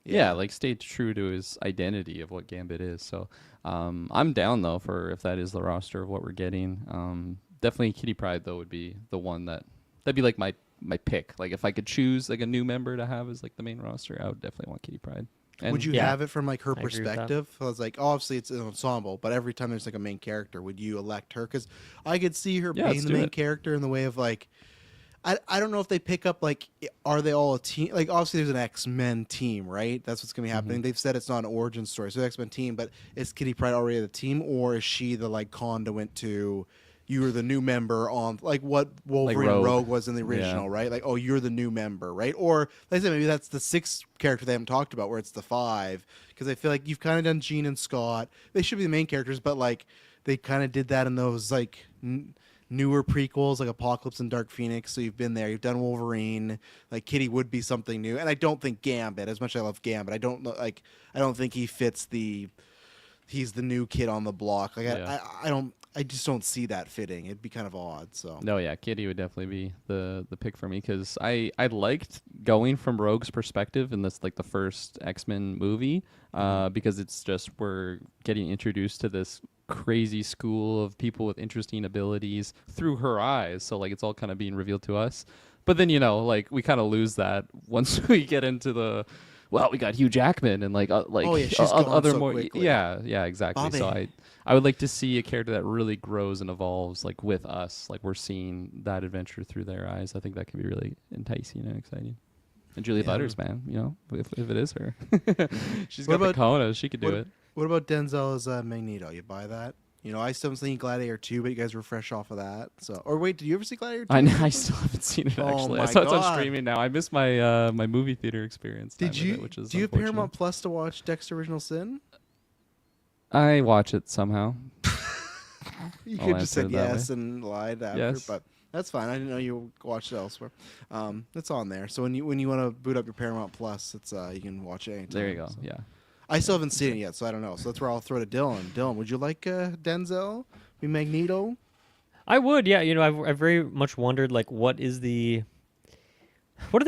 Yeah, stay true to his identity of what Gambit is. So I'm down though for if that is the roster of what we're getting. Definitely Kitty Pryde though would be the one that'd be my pick. If I could choose a new member to have as the main roster, I would definitely want Kitty Pryde. And
would you
Yeah.
have it from her
agree with that.
perspective? I was obviously it's an ensemble, but every time there's a main character, would you elect her? Because I could see her
Yeah,
being
let's
the
do
main
it.
character in the way of I don't know if they pick up are they all a team? Obviously there's an X-Men team, right? That's what's gonna be happening. They've said it's not an origin story, so X-Men team, but is Kitty Pryde already the team, or is she the conduit to you were the new member on what Wolverine
Rogue.
was in the original,
Yeah.
right? Oh, you're the new member, right? Or like I said, maybe that's the sixth character they haven't talked about, where it's the five, because I feel you've kind of done Jean and Scott. They should be the main characters, but they kind of did that in those newer prequels like Apocalypse and Dark Phoenix. So you've been there. You've done Wolverine. Kitty would be something new, and I don't think Gambit. As much as I love Gambit, I don't I don't think he fits he's the new kid on the block.
Yeah.
I just don't see that fitting. It'd be kind of odd. So
No, yeah, Kitty would definitely be the pick for me because I liked going from Rogue's perspective in this the first X-Men movie because it's just we're getting introduced to this crazy school of people with interesting abilities through her eyes. So it's all kind of being revealed to us. But then we kind of lose that once we get into we got Hugh Jackman and
Oh, yeah, she's gone
other
so
more
quickly.
yeah exactly.
Bobby.
So I would like to see a character that really grows and evolves with us, we're seeing that adventure through their eyes. I think that could be really enticing and exciting. And Julia Butters, man, if it is her, she's
What
got the
about-
cojones, she could do it.
What about Denzel as Magneto? You buy that? You know, I still haven't seen Gladiator 2, but you guys were fresh off of that. So, or wait, did you ever see Gladiator 2?
I still haven't seen it
Oh
actually.
my
I saw it's on
God.
streaming now. I missed my my movie theater experience.
Did
time with
you?
It, which is
Do you have
unfortunate.
Paramount Plus to watch Dexter Original Sin?
I watch it somehow.
You
I'll
could just
answer
said
it that
yes and lied after,
Yes.
but that's fine. I didn't know you watched it elsewhere. It's on there. So when you want to boot up your Paramount Plus, it's you can watch it anytime.
There you go.
So.
Yeah.
I still haven't seen it yet, so I don't know. So that's where I'll throw to Dylan. Dylan, would you like Denzel be Magneto?
I would, yeah. You know, I've very much wondered, like, what are they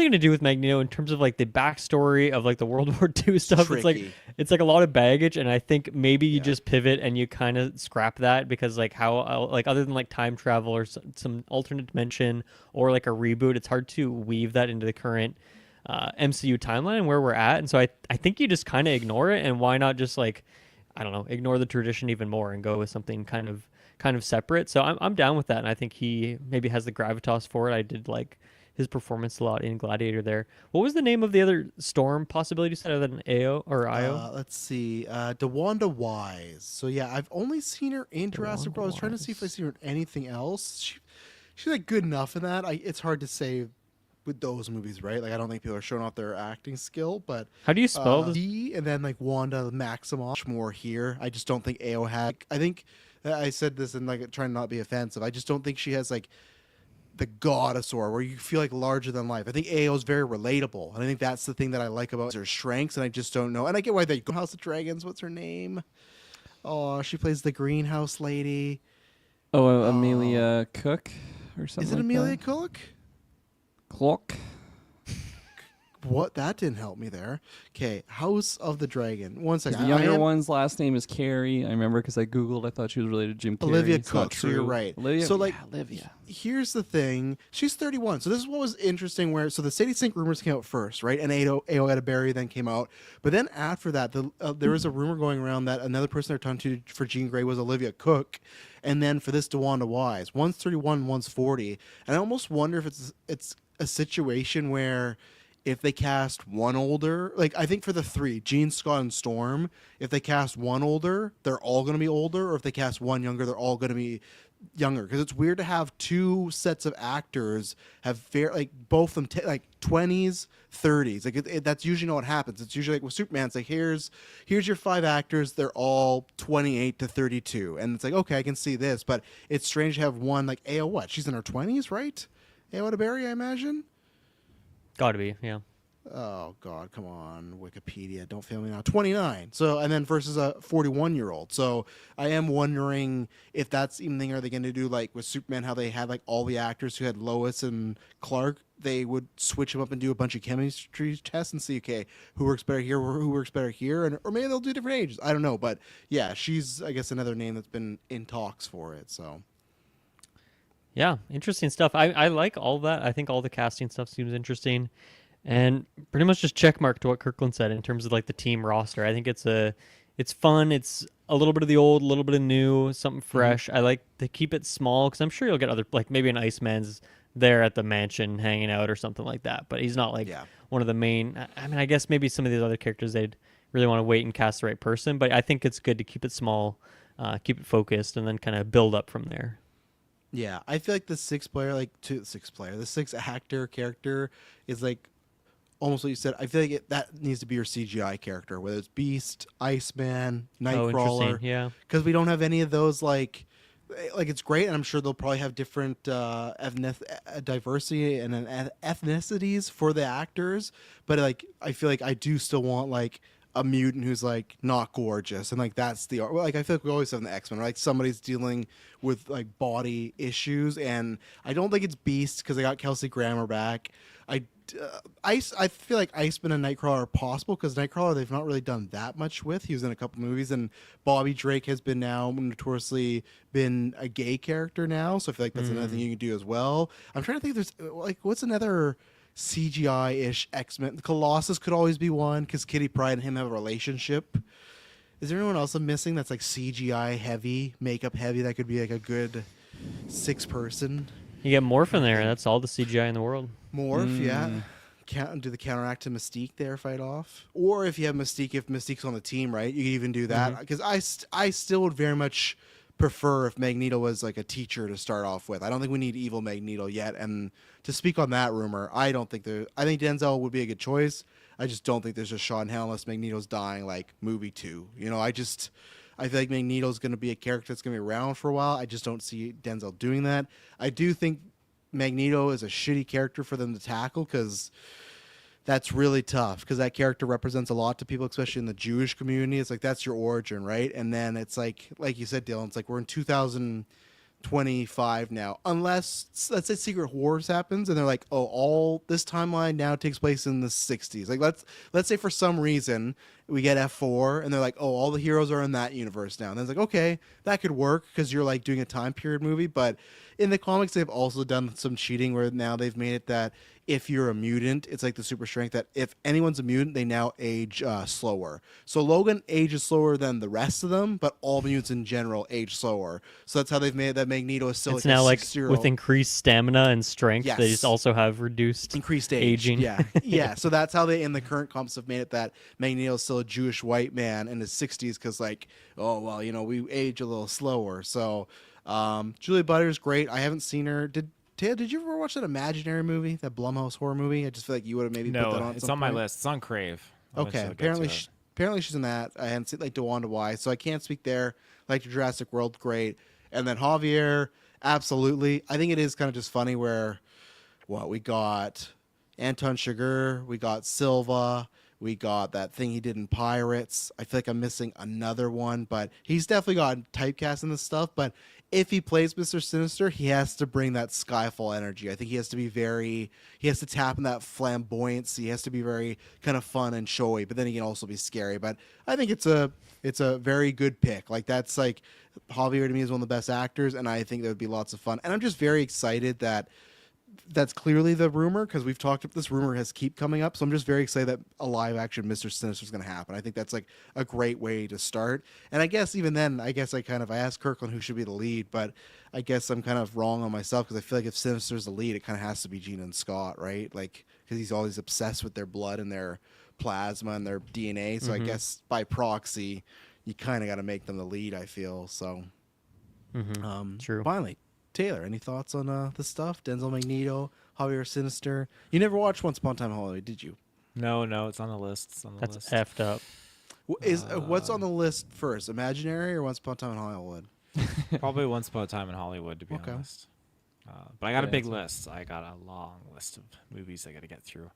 going to do with Magneto in terms of like the backstory of like the World War II stuff?
Tricky.
It's like a lot of baggage, and I think maybe you just pivot and you kind of scrap that because like how like other than like time travel or some alternate dimension or like a reboot, it's hard to weave that into the current MCU timeline and where we're at. And so I think you just kind of ignore it, and why not just like, I don't know, ignore the tradition even more and go with something kind of separate. So I'm down with that, and I think he maybe has the gravitas for it. I did like his performance a lot in Gladiator there. What was the name of the other Storm possibility you said other than AO or IO?
Let's see. DeWanda Wise. So yeah, I've only seen her in Jurassic World. I was trying to see if I see her in anything else. She's like good enough in that. It's hard to say with those movies, right? Like I don't think people are showing off their acting skill, but
How do you spell this?
D and then like Wanda Maximoff more here. I just don't think AO had. I think I said this and like trying to not be offensive. I just don't think she has like the godosaur where you feel like larger than life. I think AO is very relatable, and I think that's the thing that I like about her strengths. And I just don't know. And I get why they go House of Dragons. What's her name? Oh, she plays the greenhouse lady.
Oh, Amelia Cook or something.
Is it
like
Amelia
that?
Cook?
Clock.
What? That didn't help me there. Okay, House of the Dragon. One second.
The
I
younger
am
one's last name is Carey. I remember because I googled. I thought she was related to Jim Carrey.
Olivia
It's not
Cook. So you're
true.
right.
Olivia,
So like,
yeah, Olivia.
Here's the thing. She's 31. So this is what was interesting. Where so the Sadie Sink rumors came out first, right? And AO Berry then came out. But then after that, there was a rumor going around that another person they're talking to for Jean Grey was Olivia Cook, and then for this DeWanda Wise, one's 31, one's 40. And I almost wonder if it's a situation where if they cast one older, like I think for the three, Jean, Scott, and Storm, if they cast one older, they're all going to be older, or if they cast one younger, they're all going to be younger. Because it's weird to have two sets of actors have like both of them like 20s, 30s. Like that's usually not what happens. It's usually like with Superman, it's like here's your five actors, they're all 28 to 32, and it's like okay, I can see this, but it's strange to have one like AO. What? She's in her 20s, right? AO Berry, I imagine.
Gotta be, yeah.
Oh God, come on, Wikipedia, don't fail me now. 29. So and then versus a 41-year-old. So I am wondering if that's even thing. Are they going to do like with Superman, how they had like all the actors who had Lois and Clark? They would switch them up and do a bunch of chemistry tests and see okay who works better here, or who works better here, and or maybe they'll do different ages. I don't know, but yeah, she's I guess another name that's been in talks for it. So.
Yeah, interesting stuff. I like all that. I think all the casting stuff seems interesting. And pretty much just check mark to what Kirkland said in terms of like the team roster. I think it's fun. It's a little bit of the old, a little bit of new, something fresh. I like to keep it small because I'm sure you'll get other, like maybe an Iceman's there at the mansion hanging out or something like that. But he's not like one of the main. I mean, I guess maybe some of these other characters they'd really want to wait and cast the right person. But I think it's good to keep it small, keep it focused, and then kind of build up from there.
Yeah, I feel like the the six actor character is like almost what you said. I feel like that needs to be your CGI character, whether it's Beast, Iceman, Nightcrawler.
Yeah,
because we don't have any of those. Like it's great, and I'm sure they'll probably have different diversity and ethnicities for the actors. But like, I feel like I do still want like a mutant who's like not gorgeous, and like that's the like I feel like we always have in the X-Men, right? Like somebody's dealing with like body issues, and I don't think it's Beast because they got Kelsey Grammer back. I feel like Iceman and Nightcrawler are possible because Nightcrawler they've not really done that much with. He was in a couple movies, and Bobby Drake has been now notoriously been a gay character now, so I feel like that's another thing you can do as well. I'm trying to think if there's like what's another CGI-ish X-Men. Colossus could always be one because Kitty Pryde and him have a relationship. Is there anyone else I'm missing that's like CGI heavy, makeup heavy that could be like a good six-person?
you get Morph in there. That's all the CGI in the world.
Morph, yeah. Do the counteract to Mystique there, fight off. Or if you have Mystique, if Mystique's on the team, right, you can even do that. Because I still would very much prefer if Magneto was like a teacher to start off with. I don't think we need evil Magneto yet. And to speak on that rumor, I think Denzel would be a good choice. I just don't think there's a shot in hell unless Magneto's dying like movie 2. You know, I feel like Magneto's going to be a character that's going to be around for a while. I just don't see Denzel doing that. I do think Magneto is a shitty character for them to tackle because that's really tough because that character represents a lot to people, especially in the Jewish community. It's like, that's your origin, right? And then it's like you said, Dylan, it's like we're in 2025 now. Unless, let's say Secret Wars happens and they're like, oh, all this timeline now takes place in the 60s. Like, let's say for some reason we get F4 and they're like, oh, all the heroes are in that universe now. And then it's like, okay, that could work because you're like doing a time period movie. But in the comics, they've also done some cheating where now they've made it that if you're a mutant, it's like the super strength that if anyone's a mutant, they now age slower. So Logan ages slower than the rest of them, but all mutants in general age slower. So that's how they've made it that Magneto is still
It's
like
now
a
like
6-year-old.
with increased stamina and strength,
Yes.
they just also have reduced
Increased age.
aging.
Yeah. Yeah. So that's how they, in the current comics, have made it that Magneto is still a Jewish white man in his 60s because, like, oh, well, you know, we age a little slower. So Julia Butter's great. I haven't seen her. Ted, did you ever watch that Imaginary movie, that Blumhouse horror movie? I just feel like you would have maybe put that on.
No,
at
it's
some
on my
point.
list. It's on Crave.
Okay. Apparently she's in that. I hadn't seen like DeWanda Wise, so I can't speak there. Like Jurassic World, great. And then Javier, absolutely. I think it is kind of just funny where, we got Anton Chigurh, we got Silva, we got that thing he did in Pirates. I feel like I'm missing another one, but he's definitely got typecast in this stuff. But if he plays Mr. Sinister, he has to bring that Skyfall energy. I think he has to tap in that flamboyancy. He has to be very kind of fun and showy, but then he can also be scary. But I think it's a very good pick. Like, that's like, Javier to me is one of the best actors, and I think that would be lots of fun. And I'm just very excited that that's clearly the rumor because we've talked about this rumor has keep coming up. So I'm just very excited that a live action Mr. Sinister is going to happen. I think that's like a great way to start. And I guess even then, I asked Kirkland who should be the lead, but I guess I'm kind of wrong on myself because I feel like if Sinister's the lead, it kind of has to be Gene and Scott, right? Like, because he's always obsessed with their blood and their plasma and their DNA. So I guess by proxy, you kind of got to make them the lead, I feel. So
True.
Finally, Taylor, any thoughts on the stuff? Denzel Magneto, Javier Sinister. You never watched Once Upon a Time in Hollywood, did you?
No, it's on the list. It's on the
That's
list.
effed up.
What's on the list first, Imaginary or Once Upon a Time in Hollywood?
Probably Once Upon a Time in Hollywood, to be
Okay.
honest. But I got a big
that's
list. I got a long list of movies I got to get through.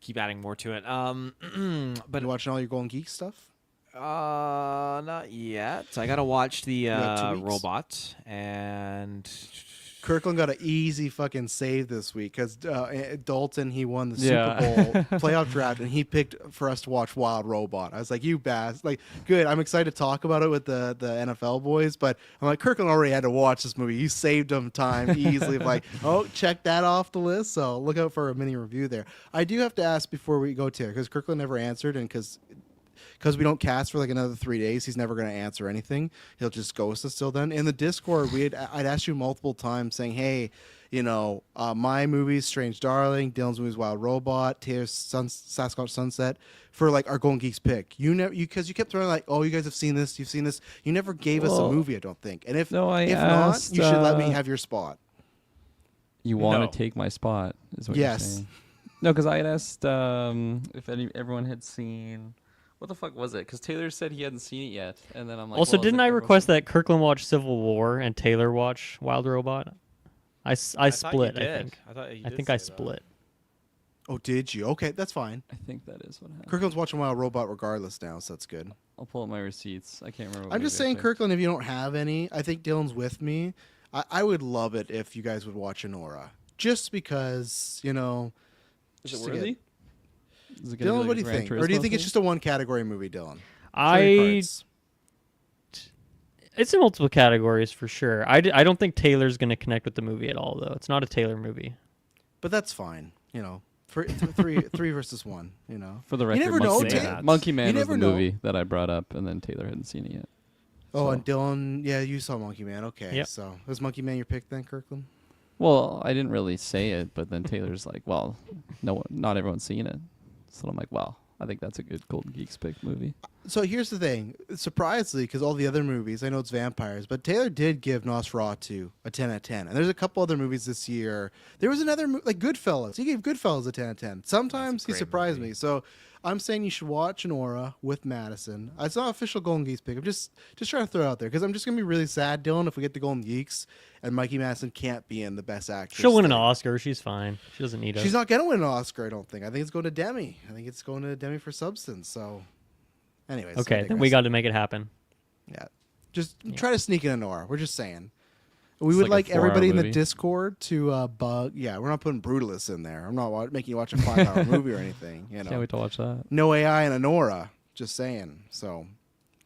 Keep adding more to it.
But you watching all your Golden Geek stuff?
Not yet. I got to watch the
got 2 weeks.
Robot and
Kirkland got an easy fucking save this week because Dalton, he won the
Yeah.
Super Bowl playoff draft, and he picked for us to watch Wild Robot. I was like, you bass. Like, good. I'm excited to talk about it with the NFL boys, but I'm like, Kirkland already had to watch this movie. You saved him time easily. Like, oh, check that off the list. So look out for a mini review there. I do have to ask before we go to it, because Kirkland never answered, and because we don't cast for like another 3 days, he's never going to answer anything. He'll just ghost us till then. In the Discord, I'd asked you multiple times saying, hey, you know, my movie's Strange Darling, Dylan's movie's Wild Robot, Taylor's Sasquatch Sunset for like our Golden Geeks pick. Because you kept throwing like, oh, you guys have seen this, you've seen this. You never gave us a movie, I don't think. And if not, you should let me have your spot.
You want
No.
to take my spot, is what
Yes.
you're saying. No, because I had asked if everyone had seen... What the fuck was it? Because Taylor said he hadn't seen it yet, and then I'm like...
Also,
well,
didn't
like,
I
everyone's
request
seen
that Kirkland watch Civil War and Taylor watch Wild Robot? I
thought you
split, I
did.
think.
I thought you
I
did
think
say
I
that.
split.
Oh, did you? Okay, that's fine.
I think that is what happened.
Kirkland's watching Wild Robot regardless now, so that's good.
I'll pull up my receipts. I can't remember. what
I'm just
movie I
saying,
picked.
Kirkland, if you don't have any, I think Dylan's with me. I would love it if you guys would watch Anora. Just because, you know...
Is
just
it
to get-
worthy? Is it gonna be
Dylan,
like
what
a
do you
Gran
think? Or do you
Turismo
think it's
thing?
just a one category movie, Dylan?
It's in multiple categories for sure. I don't think Taylor's going to connect with the movie at all, though. It's not a Taylor movie.
But that's fine. You know, three versus one, you know.
For the
You
record,
never know,
Monkey,
Tay-
Man, Monkey Man
you
was the
never know.
movie that I brought up, and then Taylor hadn't seen it yet.
Oh,
So-
and Dylan, yeah, you saw Monkey Man. Okay,
Yep.
so was Monkey Man your pick then, Kirkland?
Well, I didn't really say it, but then Taylor's like, well, no, not everyone's seen it. So I'm like, well, I think that's a good Golden Geeks pick movie.
So here's the thing. Surprisingly, because all the other movies, I know it's vampires, but Taylor did give Nosferatu a 10 out of 10. And there's a couple other movies this year. There was another, like Goodfellas. He gave Goodfellas a 10 out of 10. Sometimes he surprised me. So I'm saying you should watch Nora with Madison. It's not official Golden Geeks pick. I'm just trying to throw it out there because I'm just going to be really sad, Dylan, if we get the Golden Geeks and Mikey Madison can't be in the Best Actress.
She'll win an Oscar. She's fine. She doesn't need us.
She's not going to win an Oscar, I don't think. I think it's going to Demi. I think it's going to Demi for Substance. So, anyways.
Okay, then we got to make it happen.
Yeah. Just try to sneak in a Nora. We're just saying. We
It's
would
like a
like everybody in the
movie.
Discord to bug. Yeah, we're not putting Brutalist in there. I'm not making you watch a 5-hour movie or anything. You know,
Can't wait to watch that.
no AI and a Nora. Just saying. So,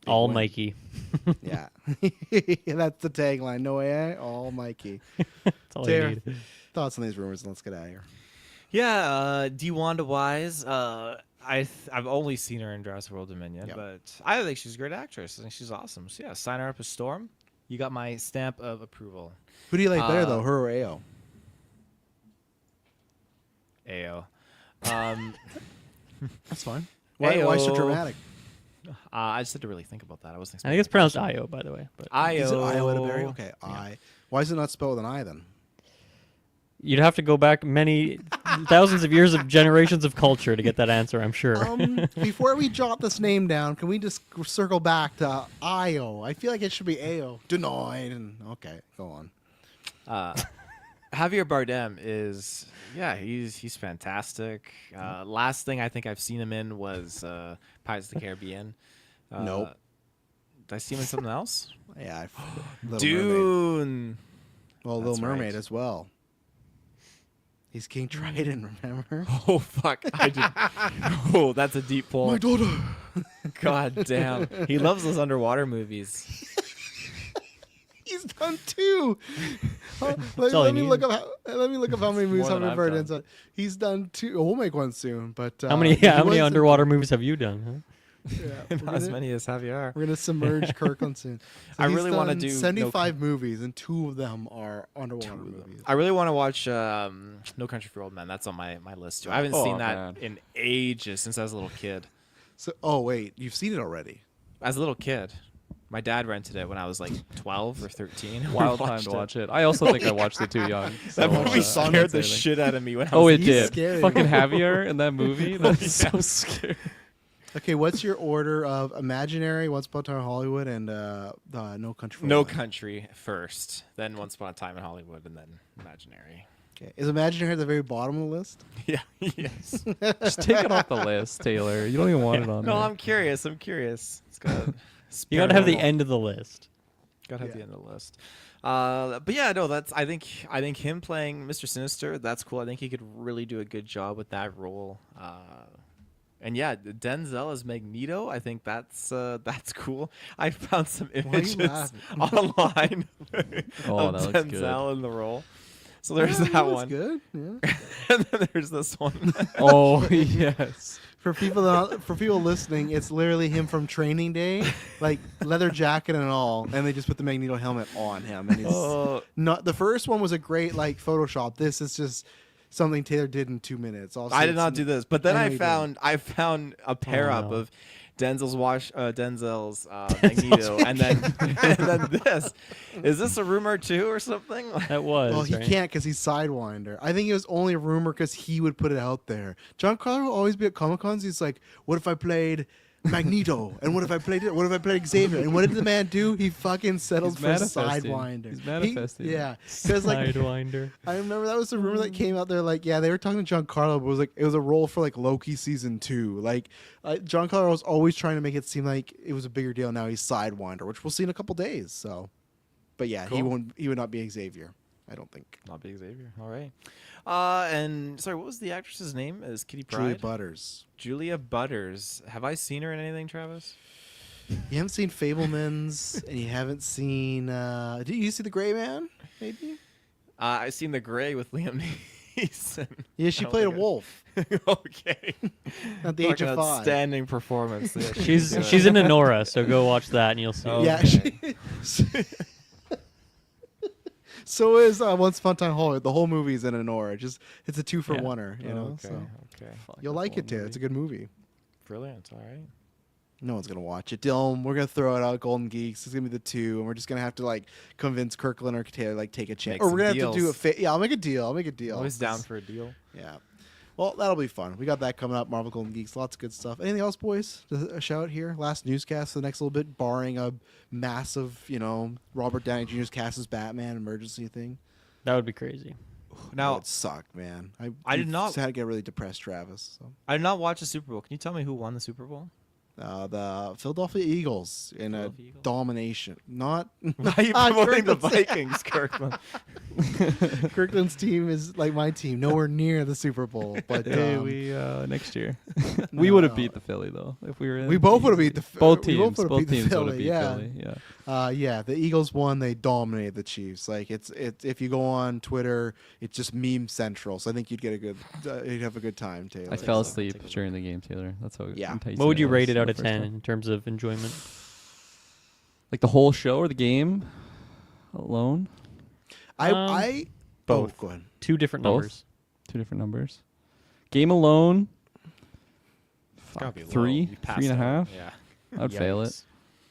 big
All
win.
Mikey.
Yeah, that's the tagline. No AI, all Mikey.
That's all I
Taylor,
need.
thoughts on these rumors? And let's get out of here.
Yeah, DeWanda Wise. I've only seen her in Jurassic World Dominion,
Yep.
but I think she's a great actress. I think she's awesome. So yeah, sign her up as Storm. You got my stamp of approval.
Who do you like better though, her or Ao?
Ao.
That's fine. Why so
Ao.
dramatic?
I just had to really think about that. I wasn't.
I think it's pronounced Io, by the way. But
Is it Io at a berry?
Io.
Okay, I. Why is it not spelled with an I then?
you'd have to go back many thousands of years of generations of culture to get that answer, I'm sure.
Before we jot this name down, can we just circle back to Io? I feel like it should be Ao. Denied. And okay, go on.
Javier Bardem is he's fantastic. Last thing I think I've seen him in was Pirates of the Caribbean.
Nope.
Did I see him in something else?
Yeah, Little Mermaid.
Dune.
Well,
That's
Little Mermaid
right.
as well. He's King Triton, remember?
Oh fuck! I did. Oh, that's a deep pull.
My daughter.
God damn. He loves those underwater movies.
He's done two.
all
let
you
me
need.
look up how many movies
more than
Javier
I've
Bardem's
done.
done. He's done two. We'll make one soon. But
how many
he was in-
underwater movies have you done?
Yeah,
Not as many as Javier.
We're gonna submerge Kirkland soon. So
I
he's
really wanna
done
do
75 movies, and 2 of them are underwater movies.
I really want to watch No Country for Old Men. That's on my list too. I haven't
Oh,
seen that
man.
in ages since I was a little kid.
So, oh wait, you've seen it already.
As a little kid, my dad rented it when I was like 12 or 13.
Wild time to watch it. I also think I watched it too young.
That
so,
movie
son
scared the
that's everything.
shit out of me when I
Oh,
was
it
He's
did.
scary.
Fucking Javier in that movie. That's so scary.
Okay, what's your order of Imaginary, Once Upon a Time in Hollywood, and No Country for
No
Old Men?
Country first, then Once Upon a Time in Hollywood, and then Imaginary.
Okay. Is Imaginary at the very bottom of the list?
Yeah. Yes.
Just take it off the list, Taylor. You don't even want it on
No,
there.
I'm curious. It's got.
You gotta have the
paranormal.
end of the list.
Gotta have the end of the list. But yeah, no, that's I think him playing Mr. Sinister, that's cool. I think he could really do a good job with that role. And yeah, Denzel as Magneto, I think that's cool. I found some
are you
images
laughing?
online
Oh,
of
that looks good.
Denzel in the role. So there's
Yeah,
that
that's
one.
good. Yeah.
And then there's this one.
Oh, yes.
For people listening, it's literally him from Training Day, like leather jacket and all, and they just put the Magneto helmet on him. And he's not the first one was a great like Photoshop. This is just something Taylor did in 2 minutes. Also,
I did not do this, but then
I know
I
you
found a pair up
no.
of Denzel's Magneto, and then this. Is this a rumor too or something?
That was.
Well, he
right?
can't because he's Sidewinder. I think it was only a rumor because he would put it out there. John Carter will always be at Comic Cons. He's like, "What if I played Magneto? And what if I played it? What if I played Xavier? And what did the man do? He fucking settled
He's
for
manifesting.
Sidewinder.
He's manifesting.
Yeah, because like
Sidewinder.
I remember that was the rumor that came out there. Like, yeah, they were talking to Giancarlo, but it was a role for like Loki season 2. Like, Giancarlo was always trying to make it seem like it was a bigger deal. Now he's Sidewinder, which we'll see in a couple days. So, but yeah, he would not be Xavier. I don't think.
Not Big Xavier. All right. And sorry, what was the actress's name? Is Kitty Pryde?
Julia Butters.
Julia Butters. Have I seen her in anything, Travis?
You haven't seen Fablemans, and you haven't seen. Did you see The Gray Man? Maybe.
I've seen The Gray with Liam Neeson.
Yeah, she
I don't
played a
think
wolf
Okay.
at the age
Fucking
of 5.
outstanding performance. Yeah,
She's in Nora, so go watch that and you'll see.
Oh.
Yeah.
Okay.
So is Once Upon a Time in Hollywood. The whole movie is in Honora. It's a 2-for-1er, you know.
Okay.
So
Okay.
you'll like it too. It's a good movie.
Brilliant. All right.
No one's gonna watch it. Dylan, we're gonna throw it out. Golden Geeks. It's gonna be the 2, and we're just gonna have to like convince Kirkland or Taylor like take a chance,
Make
or we're
some
gonna have to do a
deals.
yeah. I'll make a deal. I'll make a deal.
Always down for a deal.
Yeah. Well, that'll be fun. We got that coming up. Marvel Golden Geeks. Lots of good stuff. Anything else, boys? A shout here. Last newscast for the next little bit, barring a massive, Robert Downey Jr.'s cast as Batman emergency thing.
That would be crazy.
Now,
it sucked, man.
I did not-
had to get really depressed, Travis. So.
I did not watch the Super Bowl. Can you tell me who won the Super Bowl?
The Philadelphia Eagles in a
Philadelphia Eagles?
domination. Not
Why are you promoting the
Kirkland's-
Vikings, Kirkland?
Kirkland's team is like my team, nowhere near the Super Bowl. But
Hey, we next year we would have beat the Philly though if we were. In
we both would have beat the
both
we
teams.
would've
Both
beat the
teams would have
Philly,
beat
yeah.
Philly. Yeah.
The Eagles won. They dominated the Chiefs. Like it's if you go on Twitter, it's just meme central. So I think you'd get you'd have a good time, Taylor.
I fell
So-
asleep during the game, Taylor. That's how.
Yeah.
enticing
What would you
was
rate it
the
out of
first
10
time.
in terms of enjoyment?
Like the whole show or the game alone?
I
both.
Oh, go ahead.
2 different
Both?
numbers.
2 different numbers. Game alone.
Gotta be low.
3,
You passed
3.5.
out. Yeah.
I'd fail it.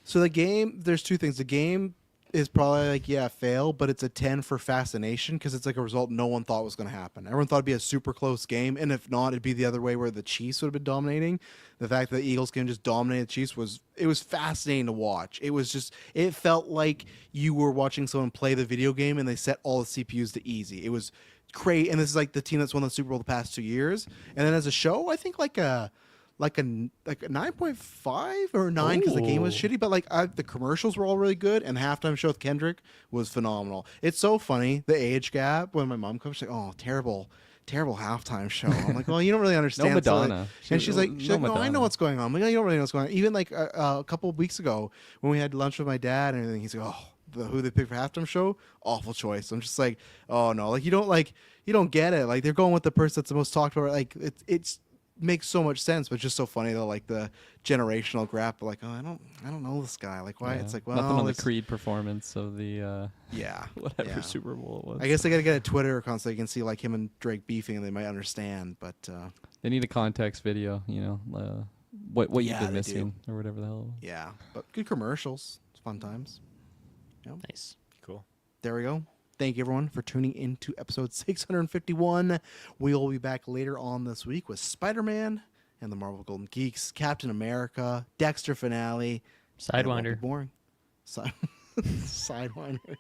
So the game, there's 2 things. The game is probably like fail, but it's a 10 for fascination because it's like a result no one thought was going to happen. Everyone thought it'd be a super close game, and if not, it'd be the other way where the Chiefs would have been dominating. The fact that the Eagles can just dominate the Chiefs was fascinating to watch. It felt like you were watching someone play the video game and they set all the CPUs to easy. It was great, and this is like the team that's won the Super Bowl the past 2 years. And then as a show, I think like a 9.5 or 9 because the game was shitty, but the commercials were all really good, and the halftime show with Kendrick was phenomenal. It's so funny, the age gap. When my mom comes, she's like, "Oh, terrible halftime show." I'm like, "Well, you don't really understand."
No
So,
Madonna.
and she's like, "No, I know
Madonna.
what's going on." I'm like, "No, you don't really know what's going on." Even like a couple of weeks ago when we had lunch with my dad and everything, he's like, "Oh, who they picked for halftime show? Awful choice." I'm just like, "Oh no, you don't get it. Like they're going with the person that's the most talked about. Like it's." Makes so much sense, but it's just so funny though, like the generational gap. Like, oh, I don't know this guy. Like, why?
Yeah.
It's like, well,
nothing on the
it's-
Creed performance of the
Yeah,
whatever
yeah.
Super Bowl it was.
I guess they gotta get a Twitter account so you can see like him and Drake beefing, and they might understand. But
They need a context video, what
Yeah,
you've been
they
missing or whatever the hell.
yeah, but good commercials. It's fun times.
Nice.
Cool.
There we go. Thank you, everyone, for tuning into episode 651. We'll be back later on this week with Spider-Man and the Marvel Golden Geeks, Captain America, Dexter finale. And it won't be
Sidewinder.
boring. Sidewinder.